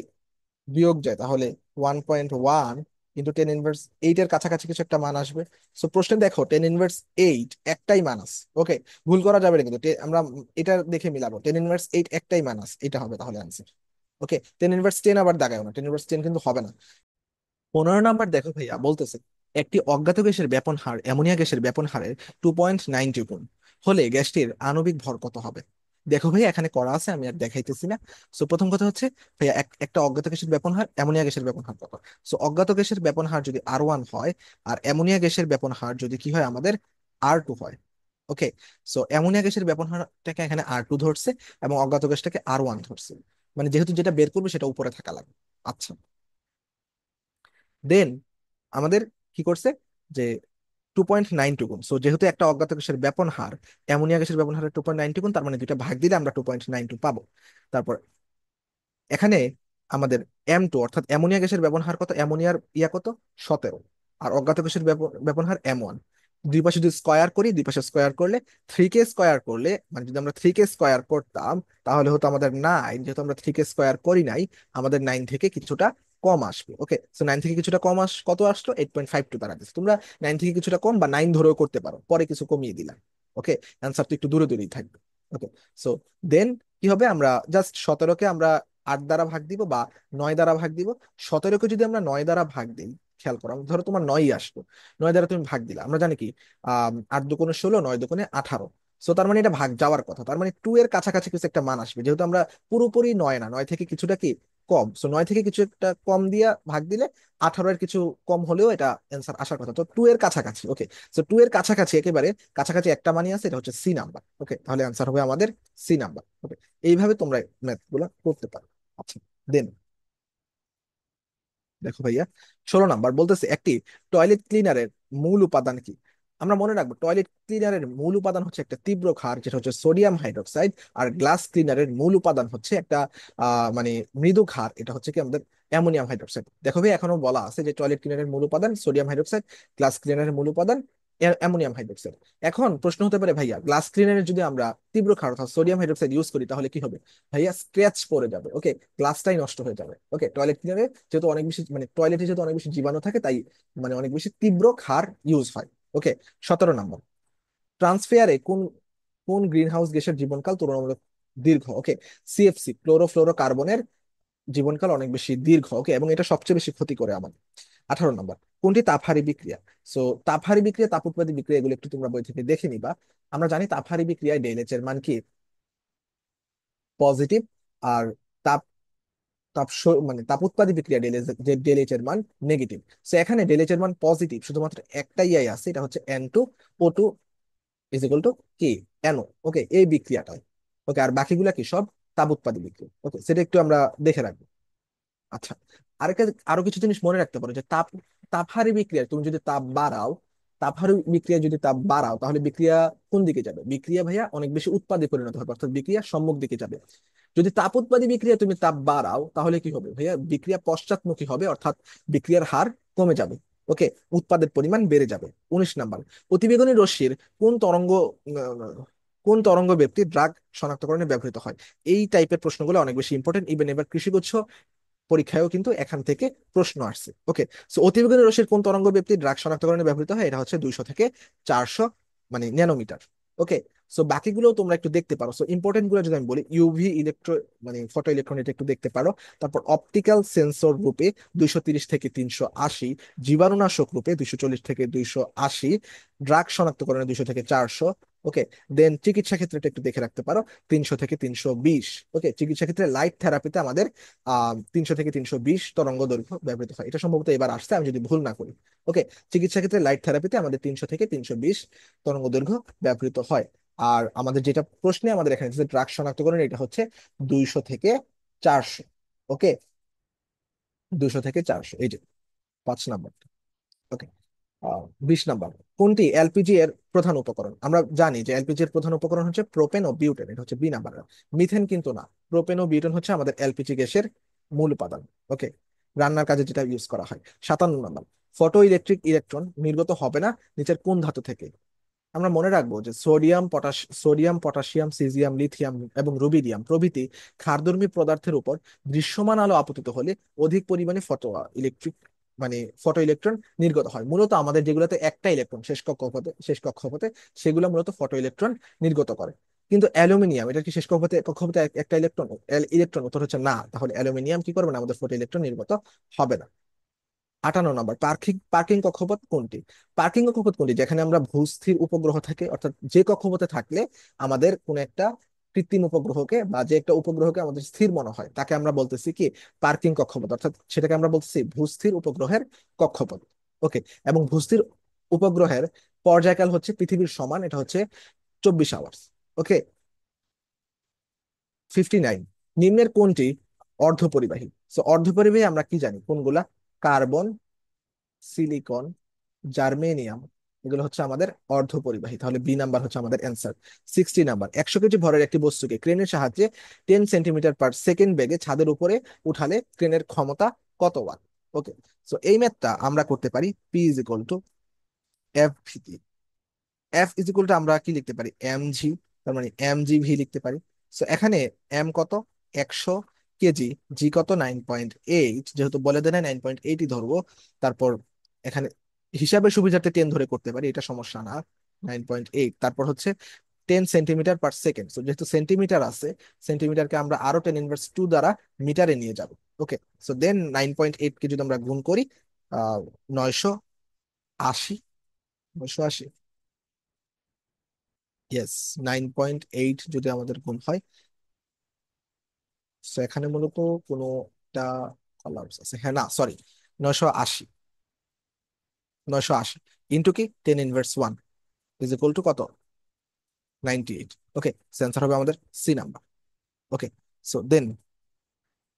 বিয়োগ যায় তাহলে 1.1 ইন্টু 10⁻8 এর কাছাকাছি কিছু একটা মান আসবে। সো প্রশ্নে দেখো 10⁻8 একটাই মান আছে, ওকে, ভুল করা যাবে না কিন্তু, আমরা এটা দেখে মিলাবো, 10⁻8 একটাই মান আছে, এটা হবে তাহলে আনসার। ওকে, 10⁻10 আবার দাগায় না, 10⁻10 কিন্তু হবে না। 15 নাম্বার দেখো ভাইয়া, বলতেছে একটি অজ্ঞাত গ্যাসের ব্যাপন হার অ্যামোনিয়া গ্যাসের ব্যাপন হারের 2.92 গুণ হলে গ্যাসটির আণবিক ভর কত হবে? দেখো ভাইয়া, এখানে করা আছে, আমি আর দেখাইতেছি না। সো প্রথম কথা হচ্ছে ভাইয়া, একটা অজ্ঞাত গ্যাসের ব্যাপন হার, অ্যামোনিয়া গ্যাসের ব্যাপন হার কত? সো অজ্ঞাত গ্যাসের ব্যাপন হার যদি R1 হয়, আর অ্যামোনিয়া গ্যাসের ব্যাপন হার যদি কি হয় আমাদের R2 হয়। ওকে, সো অ্যামোনিয়া গ্যাসের ব্যাপন হারটাকে এখানে R2 ধরছে, এবং অজ্ঞাত গ্যাসটাকে R1 ধরছে, মানে যেহেতু যেটা বের করবে সেটা উপরে থাকা লাগবে। আচ্ছা, দেন আমাদের কি করছে যে 2.92 গুণ, সো যেহেতু একটা অজ্ঞাত গ্যাসের ব্যাপন হার অ্যামোনিয়া গ্যাসের ব্যাপন হারের 2.92 গুণ, তার মানে দুইটা ভাগ দিলে আমরা 2.92 পাবো। তারপর এখানে আমাদের M2 অর্থাৎ অ্যামোনিয়া গ্যাসের ব্যবহার হার কত? অ্যামোনিয়ার কত? 17, আর অজ্ঞাত গ্যাসের ব্যবহার হার M1। দুই পাশে যদি স্কয়ার করি, দুই পাশে স্কয়ার করলে 3K স্কয়ার করলে, মানে যদি আমরা 3K স্কয়ার করতাম তাহলে হতো আমাদের 9, যেহেতু আমরা 3K স্কয়ার করি নাই, আমাদের 9 থেকে কিছুটা কম আসবে। ওকে, সো 9 থেকে কিছুটা কম কত আসলো? 8.52 দাঁড়াচ্ছে। তোমরা 9 থেকে কিছুটা কম বা 9 ধরেও করতে পারো, পরে কিছু কমিয়ে দিলাম। ওকে, অ্যান্সার তো একটু দূরে দূরেই থাকবে। ওকে, সো দেন কি হবে? আমরা জাস্ট 17-কে আমরা 8 দ্বারা ভাগ দিব বা 9 দ্বারা ভাগ দিব। 17-কে যদি আমরা 9 দ্বারা ভাগ দিই, খেয়াল করো, ধরো তোমার 9 আসলো, 9 দ্বারা তুমি ভাগ দিলা, আমরা জানি কি 8 2 16, 9 2 18। সো তার মানে এটা ভাগ যাওয়ার কথা, তার মানে 2 এর কাছাকাছি কিছু একটা মান আসবে, যেহেতু আমরা পুরোপুরি 9 না, 9 থেকে কিছুটা কি কম, সো 9 থেকে কিছু একটা কম দিয়া ভাগ দিলে 18-এর কিছু কম হলেও এটা অ্যান্সার আসার কথা, তো 2 এর কাছাকাছি। ওকে, সো 2 এর কাছাকাছি, একেবারে কাছাকাছি একটা মানই আছে, এটা হচ্ছে সি নাম্বার। ওকে, তাহলে অ্যান্সার হবে আমাদের সি নাম্বার। ওকে, এইভাবে তোমরা ম্যাথ গুলা করতে পারো। আচ্ছা, দেন দেখো ভাইয়া, 16 নাম্বার বলতেছে একটি টয়লেট ক্লিনারের মূল উপাদান কি? আমরা মনে রাখবো টয়লেট ক্লিনারের মূল উপাদান হচ্ছে একটা তীব্র ক্ষার, যেটা হচ্ছে সোডিয়াম হাইড্রোক্সাইড, আর গ্লাস ক্লিনারের মূল উপাদান হচ্ছে একটা মানে মৃদু ক্ষার, এটা হচ্ছে কি আমাদের অ্যামোনিয়াম হাইড্রোক্সাইড। দেখো ভাই, এখনো বলা আছে যে টয়লেট ক্লিনারের মূল উপাদান সোডিয়াম হাইড্রোক্সাইড, গ্লাস ক্লিনারের মূল উপাদান অ্যামোনিয়াম হাইড্রোক্সাইড। এখন প্রশ্ন হতে পারে ভাইয়া, গ্লাস ক্লিনারের যদি আমরা তীব্র ক্ষার অর্থাৎ সোডিয়াম হাইড্রোক্সাইড ইউজ করি তাহলে কি হবে? ভাইয়া, স্ক্র্যাচ পড়ে যাবে। ওকে, গ্লাসটাই নষ্ট হয়ে যাবে। ওকে, টয়লেট ক্লিনারে যেহেতু অনেক বেশি, মানে টয়লেটে যেহেতু অনেক বেশি জীবাণু থাকে, তাই মানে অনেক বেশি তীব্র ক্ষার ইউজ হয়। ওকে, 17 নাম্বার, ট্রান্সফেয়ারে কোন কোন গ্রিন হাউস গ্যাসের জীবনকাল তুলনামূলক দীর্ঘ? ওকে, CFC ক্লোরোফ্লোরো কার্বনের জীবনকাল অনেক বেশি দীর্ঘ। ওকে, এবং এটা সবচেয়ে বেশি ক্ষতি করে আমাদের। 18 নাম্বার, কোনটি তাপহারী বিক্রিয়া? সো তাপহারী বিক্রিয়া, তাপ উৎপাদী বিক্রিয়া, এগুলো একটু তোমরা বই থেকে দেখে নিবা। আমরা জানি তাপহারী বিক্রিয়ায় ডেলএচ এর মান কি? পজিটিভ। আর তাপ মানে তাপ উৎপাদী বিক্রিয়া ডেলএইচ এর মান নেগেটিভ। সো এখানে ডেলএইচ এর মান পজিটিভ, শুধুমাত্র একটাই আছে, এটা হচ্ছে N2O2, ইজ ইকুয়াল টু কি, এনও। ওকে, এই বিক্রিয়াটা। ওকে, আর বাকিগুলা কি সব তাপ উৎপাদী বিক্রিয়া। ওকে, সেটা একটু আমরা দেখে রাখবো। আচ্ছা, আরেকটা, আরো কিছু জিনিস মনে রাখতে পারো যে তাপহারী বিক্রিয়া তুমি যদি তাপ বাড়াও, তাপহারী বিক্রিয়া যদি তাপ বাড়াও, তাহলে বিক্রিয়া কোন দিকে যাবে? বিক্রিয়া ভাইয়া অনেক বেশি উৎপাদে পরিণত হবে, অর্থাৎ বিক্রিয়া সম্মুখ দিকে যাবে। যদি তাপ উৎপাদী বিক্রিয়া তুমি তাপ বাড়াও, তাহলে কি হবে ভাইয়া? বিক্রিয়া পশ্চাৎমুখী হবে, অর্থাৎ বিক্রিয়ার হার কমে যাবে। ওকে, উৎপাদের পরিমাণ বেড়ে যাবে। 19 নাম্বার, অতিবেগুনি রশ্মির কোন তরঙ্গ কোন তরঙ্গ ব্যাপ্তি ড্রাগ শনাক্তকরণে ব্যবহৃত হয়? এই টাইপের প্রশ্নগুলো অনেক বেশি ইম্পর্টেন্ট। ইভেন এবার কৃষিগুচ্ছ পরীক্ষায়ও কিন্তু এখান থেকে প্রশ্ন আসছে। ওকে, সো অতিবেগুনি রশ্মির কোন তরঙ্গ ব্যাপ্তি ড্রাগ শনাক্তকরণে ব্যবহৃত হয়? এটা হচ্ছে 200 থেকে 400 মানে ন্যানোমিটার। ওকে, সো বাকিগুলো তোমরা একটু দেখতে পারো। সো ইম্পর্টেন্ট গুলো যদি আমি বলি, ইউভি ইলেকট্রো মানে ফটো ইলেকট্রন, এটা একটু দেখতে পারো। তারপর অপটিক্যাল সেন্সর রূপে 230 থেকে 380, জীবাণুনাশক রূপে 240 থেকে 280, ড্রাগ শনাক্তকরণে 200 থেকে 400। ওকে, দেন চিকিৎসা ক্ষেত্রে এটা একটু দেখে রাখতে পারো, 300 থেকে 320। ওকে, চিকিৎসা ক্ষেত্রে লাইট থেরাপিতে আমাদের 300 থেকে 320 তরঙ্গ দৈর্ঘ্য ব্যবহৃত হয়। এটা সম্ভবত এবার আসছে, আমি যদি ভুল না করি। ওকে, চিকিৎসা ক্ষেত্রে লাইট থেরাপিতে আমাদের 300 থেকে 320 তরঙ্গ দৈর্ঘ্য ব্যবহৃত হয়। আর আমাদের যেটা প্রশ্নে আমাদের এখানে যে ড্রাগ শনাক্তকরণ, এটা হচ্ছে 200 থেকে 400। ওকে, 200 থেকে 400, এই যে 5 নাম্বার। ওকে, 20 নাম্বার, কোনটি এলপিজি এর প্রধান উপকরণ? আমরা জানি যে এলপিজি এর প্রধান উপকরণ হচ্ছে প্রোপেন ও বিউটেন, এটা হচ্ছে বি নাম্বার। মিথেন কিন্তু না, প্রোপেন ও বিউটেন হচ্ছে আমাদের এলপিজি গ্যাসের মূল উপাদান। ওকে, রান্নার কাজে যেটা ইউজ করা হয়। 57 নাম্বার, ফটো ইলেকট্রিক ইলেকট্রন নির্গত হবে না নিচের কোন ধাতু থেকে? আমরা মনে রাখবো যে সোডিয়াম, পটাশিয়াম, সিজিয়াম, লিথিয়াম এবং রুবিডিয়াম প্রভৃতি ক্ষারধর্মী পদার্থের উপর দৃশ্যমান আলো আপতিত হলে অধিক পরিমাণে ইলেকট্রিক ফটো ইলেকট্রন নির্গত হয়। মূলত আমাদের যেগুলোতে একটা ইলেকট্রন শেষ কক্ষপথে সেগুলো মূলত ফটো ইলেকট্রন নির্গত করে। কিন্তু অ্যালুমিনিয়াম, এটা কি শেষ কক্ষপথে একটা ইলেকট্রন? ইলেকট্রন, উত্তর হচ্ছে না। তাহলে অ্যালুমিনিয়াম কি করবে না, আমাদের ফটো ইলেকট্রন নির্গত হবে না। 58 নম্বর, পার্কিং পার্কিং কক্ষপথ কোনটি? পার্কিং কক্ষপথ কোনটি যেখানে আমরা ভূস্থির উপগ্রহ থাকে, অর্থাৎ যে কক্ষপথে থাকলে আমাদের কোন একটা কৃত্রিম উপগ্রহকে বা যে একটা উপগ্রহকে আমাদের স্থির মনে হয়, তাকে আমরা বলতেছি কি পার্কিং কক্ষপথ, অর্থাৎ সেটাকে আমরা বলতেছি ভূস্থির উপগ্রহের কক্ষপথ। ওকে, এবং ভূস্থির উপগ্রহের পর্যায়কাল হচ্ছে পৃথিবীর সমান, এটা হচ্ছে 24 আওয়ার্স। ওকে, 59, নিম্নের কোনটি অর্ধপরিবাহী? সো অর্ধপরিবাহী আমরা কি জানি কোনগুলা? কার্বন, সিলিকন, জার্মেনিয়াম, এগুলো হচ্ছে আমাদের অর্ধপরিবাহী। তাহলে বি নাম্বার হচ্ছে আমাদের অ্যান্সার। 60 নাম্বার, 100 কেজি ভরের একটি বস্তুকে ক্রেনের সাহায্যে 10 সেন্টিমিটার পার সেকেন্ড বেগে ছাদের উপরে উঠালে ক্রেনের ক্ষমতা কত ওয়াট? ওকে, সো এই ম্যাথটা আমরা করতে পারি P is equal to F ভিতে। এফ ইজ ইকুয়াল টু আমরা কি লিখতে পারি, এম জি, তার মানে এম জি ভি লিখতে পারি। সো এখানে এম কত, 100 কেজি, জি কত 9.8, যেহেতু বলে দেয় 9.8ই ধরবো। তারপর এখানে হিসাবের সুবিধার্থে 10 ধরে করতে পারি, এটা সমস্যা না। 9.8, তারপর হচ্ছে 10 সেন্টিমিটার পার সেকেন্ড। যেহেতু সেন্টিমিটার আছে, সেন্টিমিটারকে আমরা আরো 10 ইনভার্স 2 দ্বারা মিটারে নিয়ে যাব। ওকে, সো দেন 9.8 কে যদি আমরা গুণ করি, 980, 980, ইয়েস, 9.8 যদি আমাদের গুণ হয়। তো এখানে মূলত কোনো একটা কলাপস আছে, হ্যাঁ, না সরি, 980, 980 ইন্টু কি 10 ইনভার্স 1 ইজ ইকুয়াল টু কত, 98। ওকে, সেন্সার হবে আমাদের সি নাম্বার। ওকে, সো দেন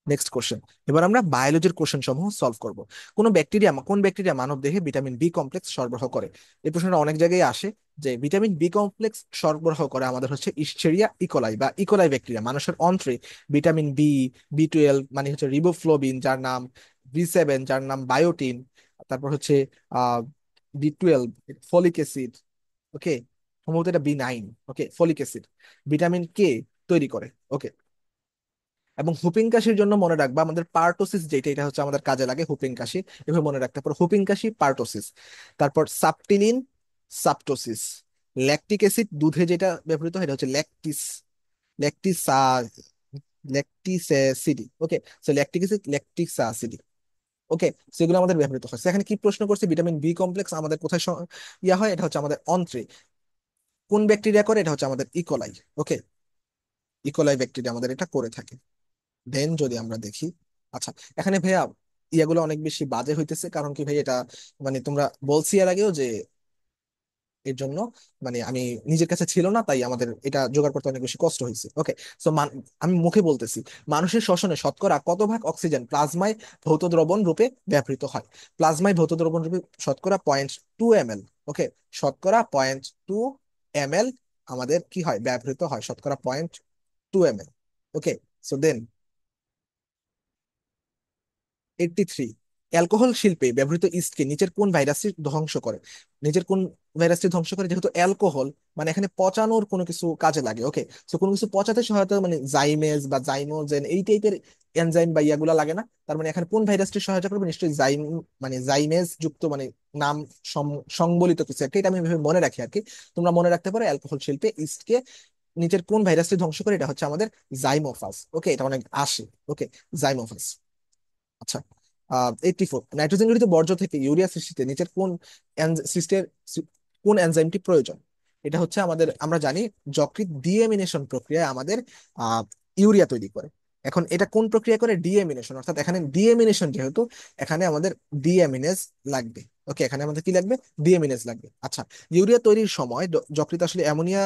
নেক্সট কোশ্চেন। এবার আমরা বায়োলজির কোশ্চেন সমূহ সলভ করব। কোন ব্যাকটেরিয়া মানব দেহে ভিটামিন বি কমপ্লেক্স সরবরাহ করে? এই প্রশ্নটা অনেক জায়গায় আসে, যে ভিটামিন বি কমপ্লেক্স সরবরাহ করে আমাদের হচ্ছে ইschেরিয়া ইকোলাই বা ইকোলাই ব্যাকটেরিয়া। মানুষের অন্ত্রে ভিটামিন বি, বি12 মানে হচ্ছে রিবোফ্লোবিন যার নাম, বি7 যার নাম বায়োটিন, তারপর হচ্ছে আহ বি12 ফলিক অ্যাসিড। ওকে, সম্ভবত এটা বি9। ওকে, ফলিক অ্যাসিড ভিটামিন কে তৈরি করে। ওকে, এবং হুপিং কাশির জন্য মনে রাখবা আমাদের পার্টোসিস যেটা, এটা হচ্ছে আমাদের কাজে লাগে হুপিং কাশি, এভাবে মনে রাখতে পারো, হুপিং কাশি, পার্টোসিস। তারপর সাপটিলিন, সাপটোসিস। ল্যাকটিক অ্যাসিড দুধে যেটা ব্যবহৃত হয় এটা হচ্ছে ল্যাকটিস, ল্যাকটিসা ল্যাকটিসিডি। ওকে, সো ল্যাকটিক অ্যাসিড, ল্যাকটিসাসিডি। ওকে, সেগুলো আমাদের ব্যবহৃত হয়। সেখানে কি প্রশ্ন করছে, ভিটামিন বি কমপ্লেক্স আমাদের কোথায় ইয়া হয়, এটা হচ্ছে আমাদের অন্ত্রে। কোন ব্যাকটেরিয়া করে? এটা হচ্ছে আমাদের ইকোলাই। ওকে, ইকোলাই ব্যাকটেরিয়া আমাদের এটা করে থাকে। দেন যদি আমরা দেখি, আচ্ছা, এখানে ভাইয়া ইয়াগুলো অনেক বেশি বাজে হইতেছে, কারণ কি ভাই এটা তোমরা বলছি এর আগেও যে এর জন্য মানে আমি নিজের কাছে ছিল না, তাই আমাদের এটা জোগাড় করতে অনেক বেশি কষ্ট হয়েছে। ওকে, সো আমি মুখে বলতেছি, মানুষের শ্বসনে শতকরা কত ভাগ অক্সিজেন প্লাজমায় ভৌত দ্রবণ রূপে ব্যবহৃত হয়? প্লাজমায় ভৌত দ্রবণ রূপে শতকরা 0.2 ml। ওকে, শতকরা 0.2 ml আমাদের কি হয়, ব্যবহৃত হয়, শতকরা 0.2 ml। ওকে, সো দেন 83, অ্যালকোহল শিল্পে ব্যবহৃত ইস্টকে নিচের কোন ভাইরাসটি ধ্বংস করে? নিচের কোন ভাইরাসটি ধ্বংস করে? যেহেতু অ্যালকোহল মানে এখানে পচানোর কোনো কিছু কাজে লাগে। ওকে, তো কোনো কিছু পচাতে সহায়তা মানে জাইমেজ বা জাইমোজেন এই টাইপের এনজাইম বা ইয়াগুলা লাগে না? তার মানে এখানে কোন ভাইরাসটি সহায়তা করবে? নিশ্চয়ই মানে জাইমেজ যুক্ত মানে নাম সংবলিত কিছু একটা, এটা আমি ভেবে মনে রাখি আর কি। তোমরা মনে রাখতে পারো অ্যালকোহল শিল্পে ইস্টকে নিচের কোন ভাইরাসটি ধ্বংস করে, এটা হচ্ছে আমাদের জাইমোফাস। ওকে, এটা অনেক আসে। ওকে, জাইমোফাস। আচ্ছা, 84, নাইট্রোজেন জড়িত বর্জ্য থেকে ইউরিয়া সৃষ্টিতে নিচের কোন সৃষ্টির কোন এনজাইমটি প্রয়োজন? এটা হচ্ছে আমাদের, আমরা জানি যকৃৎ ডিএমিনেশন প্রক্রিয়ায় আমাদের আহ ইউরিয়া তৈরি করে। এখন এটা কোন প্রক্রিয়া করে? ডিএমিনেশন, অর্থাৎ এখানে ডিএমিনেশন যেহেতু, এখানে আমাদের ডিএমিনেজ লাগবে। ওকে, এখানে আমাদের কি লাগবে? ডিএমিনেজ লাগবে। আচ্ছা, ইউরিয়া তৈরির সময় যকৃৎ আসলে অ্যামোনিয়া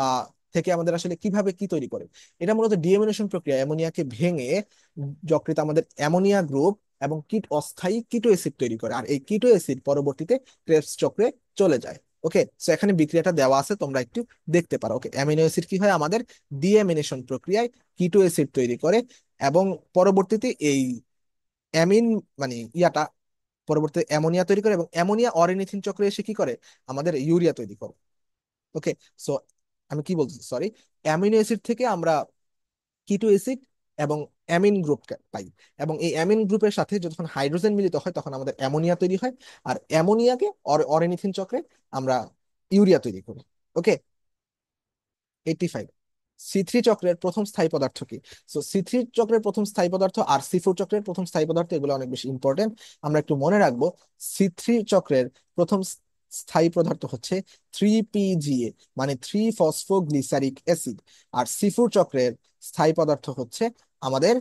আহ থেকে আমাদের আসলে কিভাবে কি তৈরি করে? এটা মূলত ডিএমিনেশন প্রক্রিয়া অ্যামোনিয়াকে ভেঙে যকৃৎ আমাদের অ্যামোনিয়া গ্রুপ এবং অস্থায়ী কিটো অ্যাসিড তৈরি করে, আর এই কিটো অ্যাসিড পরবর্তীতে ক্রেবস চক্রে চলে যায়। ওকে, তো এখানে বিক্রিয়াটা দেওয়া আছে, তোমরা একটু দেখতে পারো। ওকে, অ্যামিনো অ্যাসিড কি হয় আমাদের? ডিএমিনেশন প্রক্রিয়ায় কিটো অ্যাসিড তৈরি করে, এবং পরবর্তীতে এই অ্যামিন মানে ইয়াটা পরবর্তীতে অ্যামোনিয়া তৈরি করে, এবং অ্যামোনিয়া অরিনিথিন চক্রে এসে কি করে? আমাদের ইউরিয়া তৈরি করে। ওকে, সো আমি কি বলছি, সরি, অ্যামিনো অ্যাসিড থেকে আমরা কিটো অ্যাসিড এবং অ্যামিন গ্রুপ পাই, এবং এই অ্যামিন গ্রুপের সাথে যখন হাইড্রোজেন মিলিত হয় তখন আমাদের অ্যামোনিয়া তৈরি হয়, আর অ্যামোনিয়াকে অরেনিথিন চক্রে আমরা ইউরিয়া তৈরি করি। ওকে, 85, সি থ্রি চক্রের প্রথম স্থায়ী পদার্থ কি? সো সি থ্রি চক্রের প্রথম স্থায়ী পদার্থ আর সি ফোর চক্রের প্রথম স্থায়ী পদার্থ, এগুলো অনেক বেশি ইম্পর্টেন্ট, আমরা একটু মনে রাখবো। সি থ্রি চক্রের প্রথম স্থায়ী পদার্থ হচ্ছে 3PGA, মানে 3 ফসফোগ্লিসারিক অ্যাসিড। আর সি ফোর চক্রের স্থায়ী পদার্থ হচ্ছে আমাদের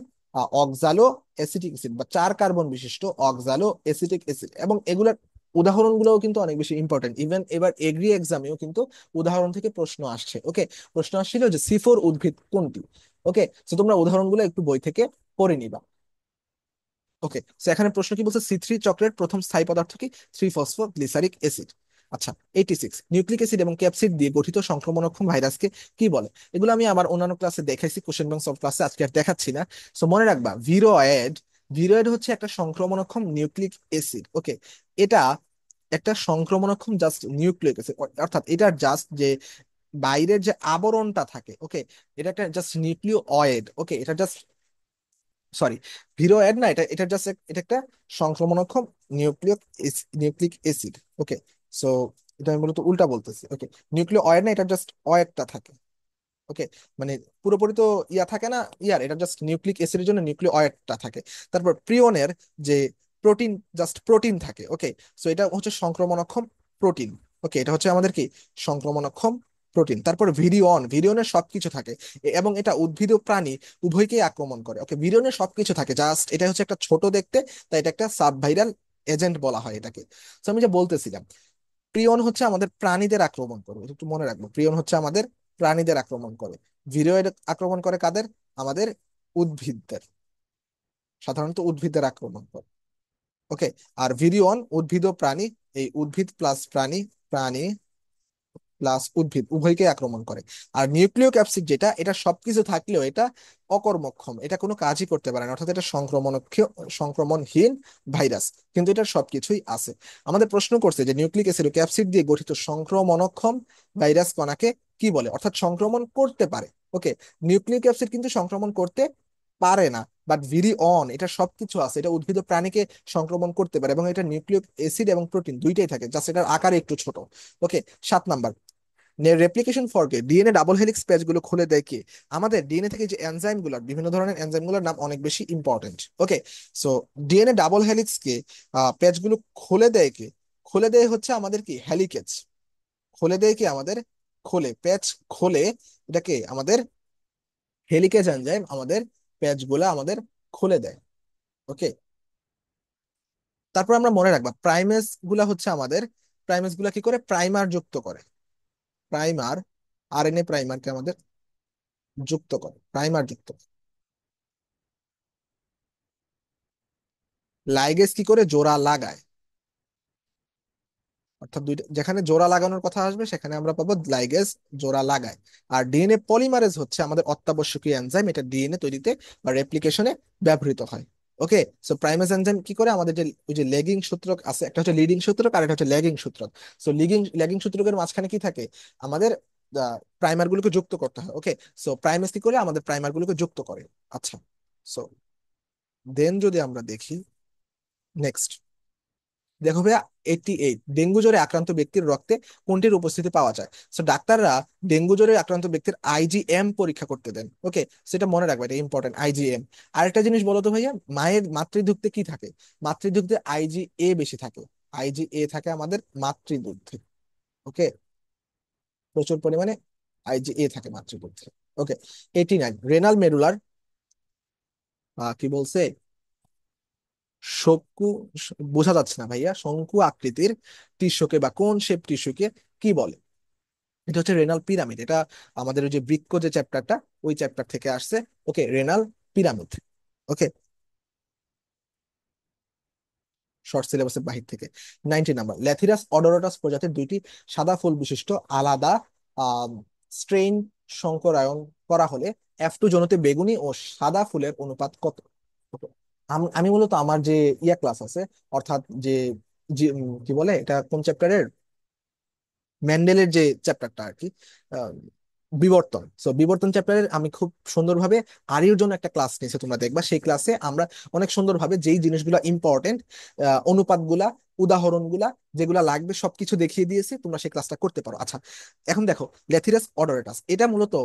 অক্সালো অ্যাসিটিক অ্যাসিড, বা 4 কার্বন বিশিষ্ট অক্সালো অ্যাসিটিক অ্যাসিড। এবং এগুলোর উদাহরণগুলোও কিন্তু অনেক বেশি ইম্পর্টেন্ট, ইভেন এবার এগ্রি এক্সামেও কিন্তু উদাহরণ থেকে প্রশ্ন আসছে। ওকে, প্রশ্ন আসছিল যে সি4 উদ্ভিদ কোনটি। ওকে, তো তোমরা উদাহরণগুলো একটু বই থেকে পড়ে নিবা। ওকে, তো এখানে প্রশ্ন কি বলছে? সি থ্রি চক্রের প্রথম স্থায়ী পদার্থ কি? 3 ফসফোগ্লিসারিক অ্যাসিড। আচ্ছা, 86, নিউক্লিক অ্যাসিড এবং ক্যাপসিড দিয়ে গঠিত সংক্রমণক্ষম ভাইরাসকে কি বলে? এগুলো আমি আমার অন্যান্য ক্লাসে দেখাইছি, কোশ্চেন ব্যাংক সব ক্লাসে, আজকে আর দেখাচ্ছি না। সো মনে রাখবা, ভিরোয়েড। ভিরোয়েড হচ্ছে একটা সংক্রমণক্ষম নিউক্লিক অ্যাসিড। ওকে, এটা একটা সংক্রমণক্ষম জাস্ট নিউক্লিক অ্যাসিড, অর্থাৎ এটার জাস্ট যে বাইরের যে আবরণটা থাকে। ওকে, এটা একটা জাস্ট নিউক্লিও অয়েড। ওকে, এটা জাস্ট, সরি, ভিরো অ্যাড না, এটা এটা জাস্ট এটা একটা সংক্রমণক্ষম নিউক্লিক নিউক্লিক অ্যাসিড। ওকে, সো এটা আমি মূলত উল্টা বলতেছি। ওকে, নিউক্লিও অয়েড না, এটা জাস্ট অয়েডটা থাকে। ওকে, মানে পুরোপুরি তো ইয়া থাকে না ইয়ার, এটা জাস্ট নিউক্লিক অ্যাসিডের জন্য নিউক্লিও অয়েডটা থাকে। তারপর প্রিয়নের যে প্রোটিন, জাস্ট প্রোটিন থাকে। ওকে, সো এটা হচ্ছে সংক্রমণক্ষম প্রোটিন। ওকে, এটা হচ্ছে আমাদের কি? সংক্রমণক্ষম প্রোটিন। তারপর ভিরিয়ন, ভিরিয়নের সবকিছু থাকে, এবং এটা উদ্ভিদ ও প্রাণী উভয়কেই আক্রমণ করে। ওকে, ভিরিয়নের সবকিছু থাকে, জাস্ট এটা হচ্ছে একটা ছোট দেখতে, তাই এটা একটা সাব ভাইরাল এজেন্ট বলা হয় এটাকে। তো আমি যে বলতেছিলাম, প্রিয়ন হচ্ছে আমাদের প্রাণীদের আক্রমণ করে, এটা একটু মনে রাখবো। প্রিয়ন হচ্ছে আমাদের প্রাণীদের আক্রমণ করে। ভিরোয়েড আক্রমণ করে কাদের? আমাদের উদ্ভিদদের, সাধারণত উদ্ভিদদের আক্রমণ করে। ওকে, আর ভিরিয়ন উদ্ভিদ ও প্রাণী, এই উদ্ভিদ প্লাস প্রাণী, প্রাণী প্লাস উদ্ভিদ উভয়কে আক্রমণ করে। আর নিউক্লিয়ক অ্যাসিড যেটা, এটা সবকিছু থাকলেও এটা অকর্মক্ষম, এটা কোনো কাজই করতে পারে না, অর্থাৎ এটা সংক্রমণহীন ভাইরাস, কিন্তু এটা সবকিছুই আছে। আমাদের প্রশ্ন করছে যে নিউক্লিক অ্যাসিড ও ক্যাপসিড দিয়ে গঠিত সংক্রমণক্ষম ভাইরাস কণাকে কি বলে, অর্থাৎ সংক্রমণ করতে পারে। ওকে, নিউক্লিক অ্যাসিড কিন্তু সংক্রমণ করতে পারে না, বাট ভিরি অন এটা সবকিছু আছে, এটা উদ্ভিদ ও প্রাণীকে সংক্রমণ করতে পারে, এবং এটা নিউক্লিক অ্যাসিড এবং প্রোটিন দুইটাই থাকে, জাস্ট এটার আকারে একটু ছোট। ওকে, 7 নাম্বার, রেপ্লিকেশন ফর্কে ডিএনএ ডাবল হেলিক্স পেজ গুলো খুলে দেয় কি? আমাদের ডিএনএ থেকে যে এনজাইম গুলো, বিভিন্ন ধরনের এনজাইম গুলোর নাম অনেক বেশি ইম্পর্টেন্ট। ওকে, সো ডিএনএ ডাবল হেলিক্স কে পেজ গুলো খুলে দেয় কি? খুলে দেয় হচ্ছে আমাদের কি? হেলিকেজ। খুলে দেয় কি আমাদের? খোলে পেজ, খোলে, এটাকে আমাদের হেলিকেজ এনজাইম আমাদের পেজ গুলা আমাদের খুলে দেয়। ওকে, তারপর আমরা মনে রাখবা প্রাইমেস গুলা হচ্ছে আমাদের, প্রাইমেস গুলা কি করে, প্রাইমার যুক্ত করে। প্রাইমার, আরএনএ প্রাইমারকে আমাদের যুক্ত করে, প্রাইমার যুক্ত করে। লাইগেজ কি করে, জোড়া লাগায়। অর্থাৎ দুইটা যেখানে জোড়া লাগানোর কথা আসবে সেখানে আমরা পাবো লাইগেজ জোড়া লাগায়। আর ডিএনএ পলিমারেজ হচ্ছে আমাদের অত্যাবশ্যকীয় এনজাইম, এটা ডিএনএ তৈরিতে বা রেপ্লিকেশনে ব্যবহৃত হয়। ওকে, সো প্রাইমেজ এনজাইম কি করে, আমাদের যে ওই যে লেগিং সূত্রক আছে, একটা হচ্ছে লিডিং সূত্রক আর একটা হচ্ছে লেগিং সূত্রক। সো লেগিং সূত্রকের মাঝখানে কি থাকে, আমাদের প্রাইমার গুলোকে যুক্ত করতে হয়। ওকে, সো প্রাইমেজ কি করে, আমাদের প্রাইমার গুলোকে যুক্ত করে। আচ্ছা, সো দেন যদি আমরা দেখি নেক্সট, দেখো ভাইয়া, 88, ডেঙ্গু জ্বরে আক্রান্ত ব্যক্তির রক্তে কোনটির উপস্থিতি পাওয়া যায়। সো ডাক্তাররা ডেঙ্গু জ্বরে আক্রান্ত ব্যক্তির আইজিএম পরীক্ষা করতে দেন। ওকে, সেটা মনে রাখবে, এটা ইম্পর্টেন্ট, আইজিএম। আরেকটা জিনিস বলো তো ভাইয়া, মায়ের মাতৃদুগ্ধে কি থাকে, মাতৃদুগ্ধে আইজিএ বেশি থাকে। আইজিএ থাকে আমাদের মাতৃদুগ্ধে। ওকে, প্রচুর পরিমাণে আইজিএ থাকে মাতৃদুগ্ধে। ওকে, 89, রেনাল মেরুলার কি বলছে, শঙ্কু, বোঝা যাচ্ছে না ভাইয়া, শঙ্কু আকৃতির টিস্যুকে বা কোন শেপ টিস্যুকে কি বলে। এটা হচ্ছে রেনাল পিরামিড, এটা আমাদের ওই যে বৃক্ক যে চ্যাপ্টারটা, ওই চ্যাপ্টার থেকে আসছে। ওকে, রেনাল পিরামিড। ওকে, শর্ট সিলেবাসের বাহির থেকে। 90 নাম্বার, ল্যাথিরাস অডোরাটাস প্রজাতির দুইটি সাদা ফুল বিশিষ্ট আলাদা স্ট্রেইন সংকরায়ন করা হলে F2 জনুতে বেগুনি ও সাদা ফুলের অনুপাত কত। Okay, আমি মূলত আমার যে ইয়া ক্লাস আছে, অর্থাৎ যে কি বলে এটা, কোন চ্যাপ্টারের, মেন্ডেলের যে চ্যাপ্টারটা আর কি, আহ, বিবর্তন। সো বিবর্তন চ্যাপ্টারের আমি খুব সুন্দরভাবে আরির জন্য একটা ক্লাস নিয়েছি, তোমরা দেখবা সেই ক্লাসে আমরা অনেক সুন্দরভাবে যেই জিনিসগুলো ইম্পর্টেন্ট, অনুপাতগুলা, উদাহরণগুলা যেগুলা লাগবে সবকিছু দেখিয়ে দিয়েছি, তোমরা সেই ক্লাসটা করতে পারো। আচ্ছা, এখন দেখো, ল্যাথিরাস অডোরেটাস এটা মূলত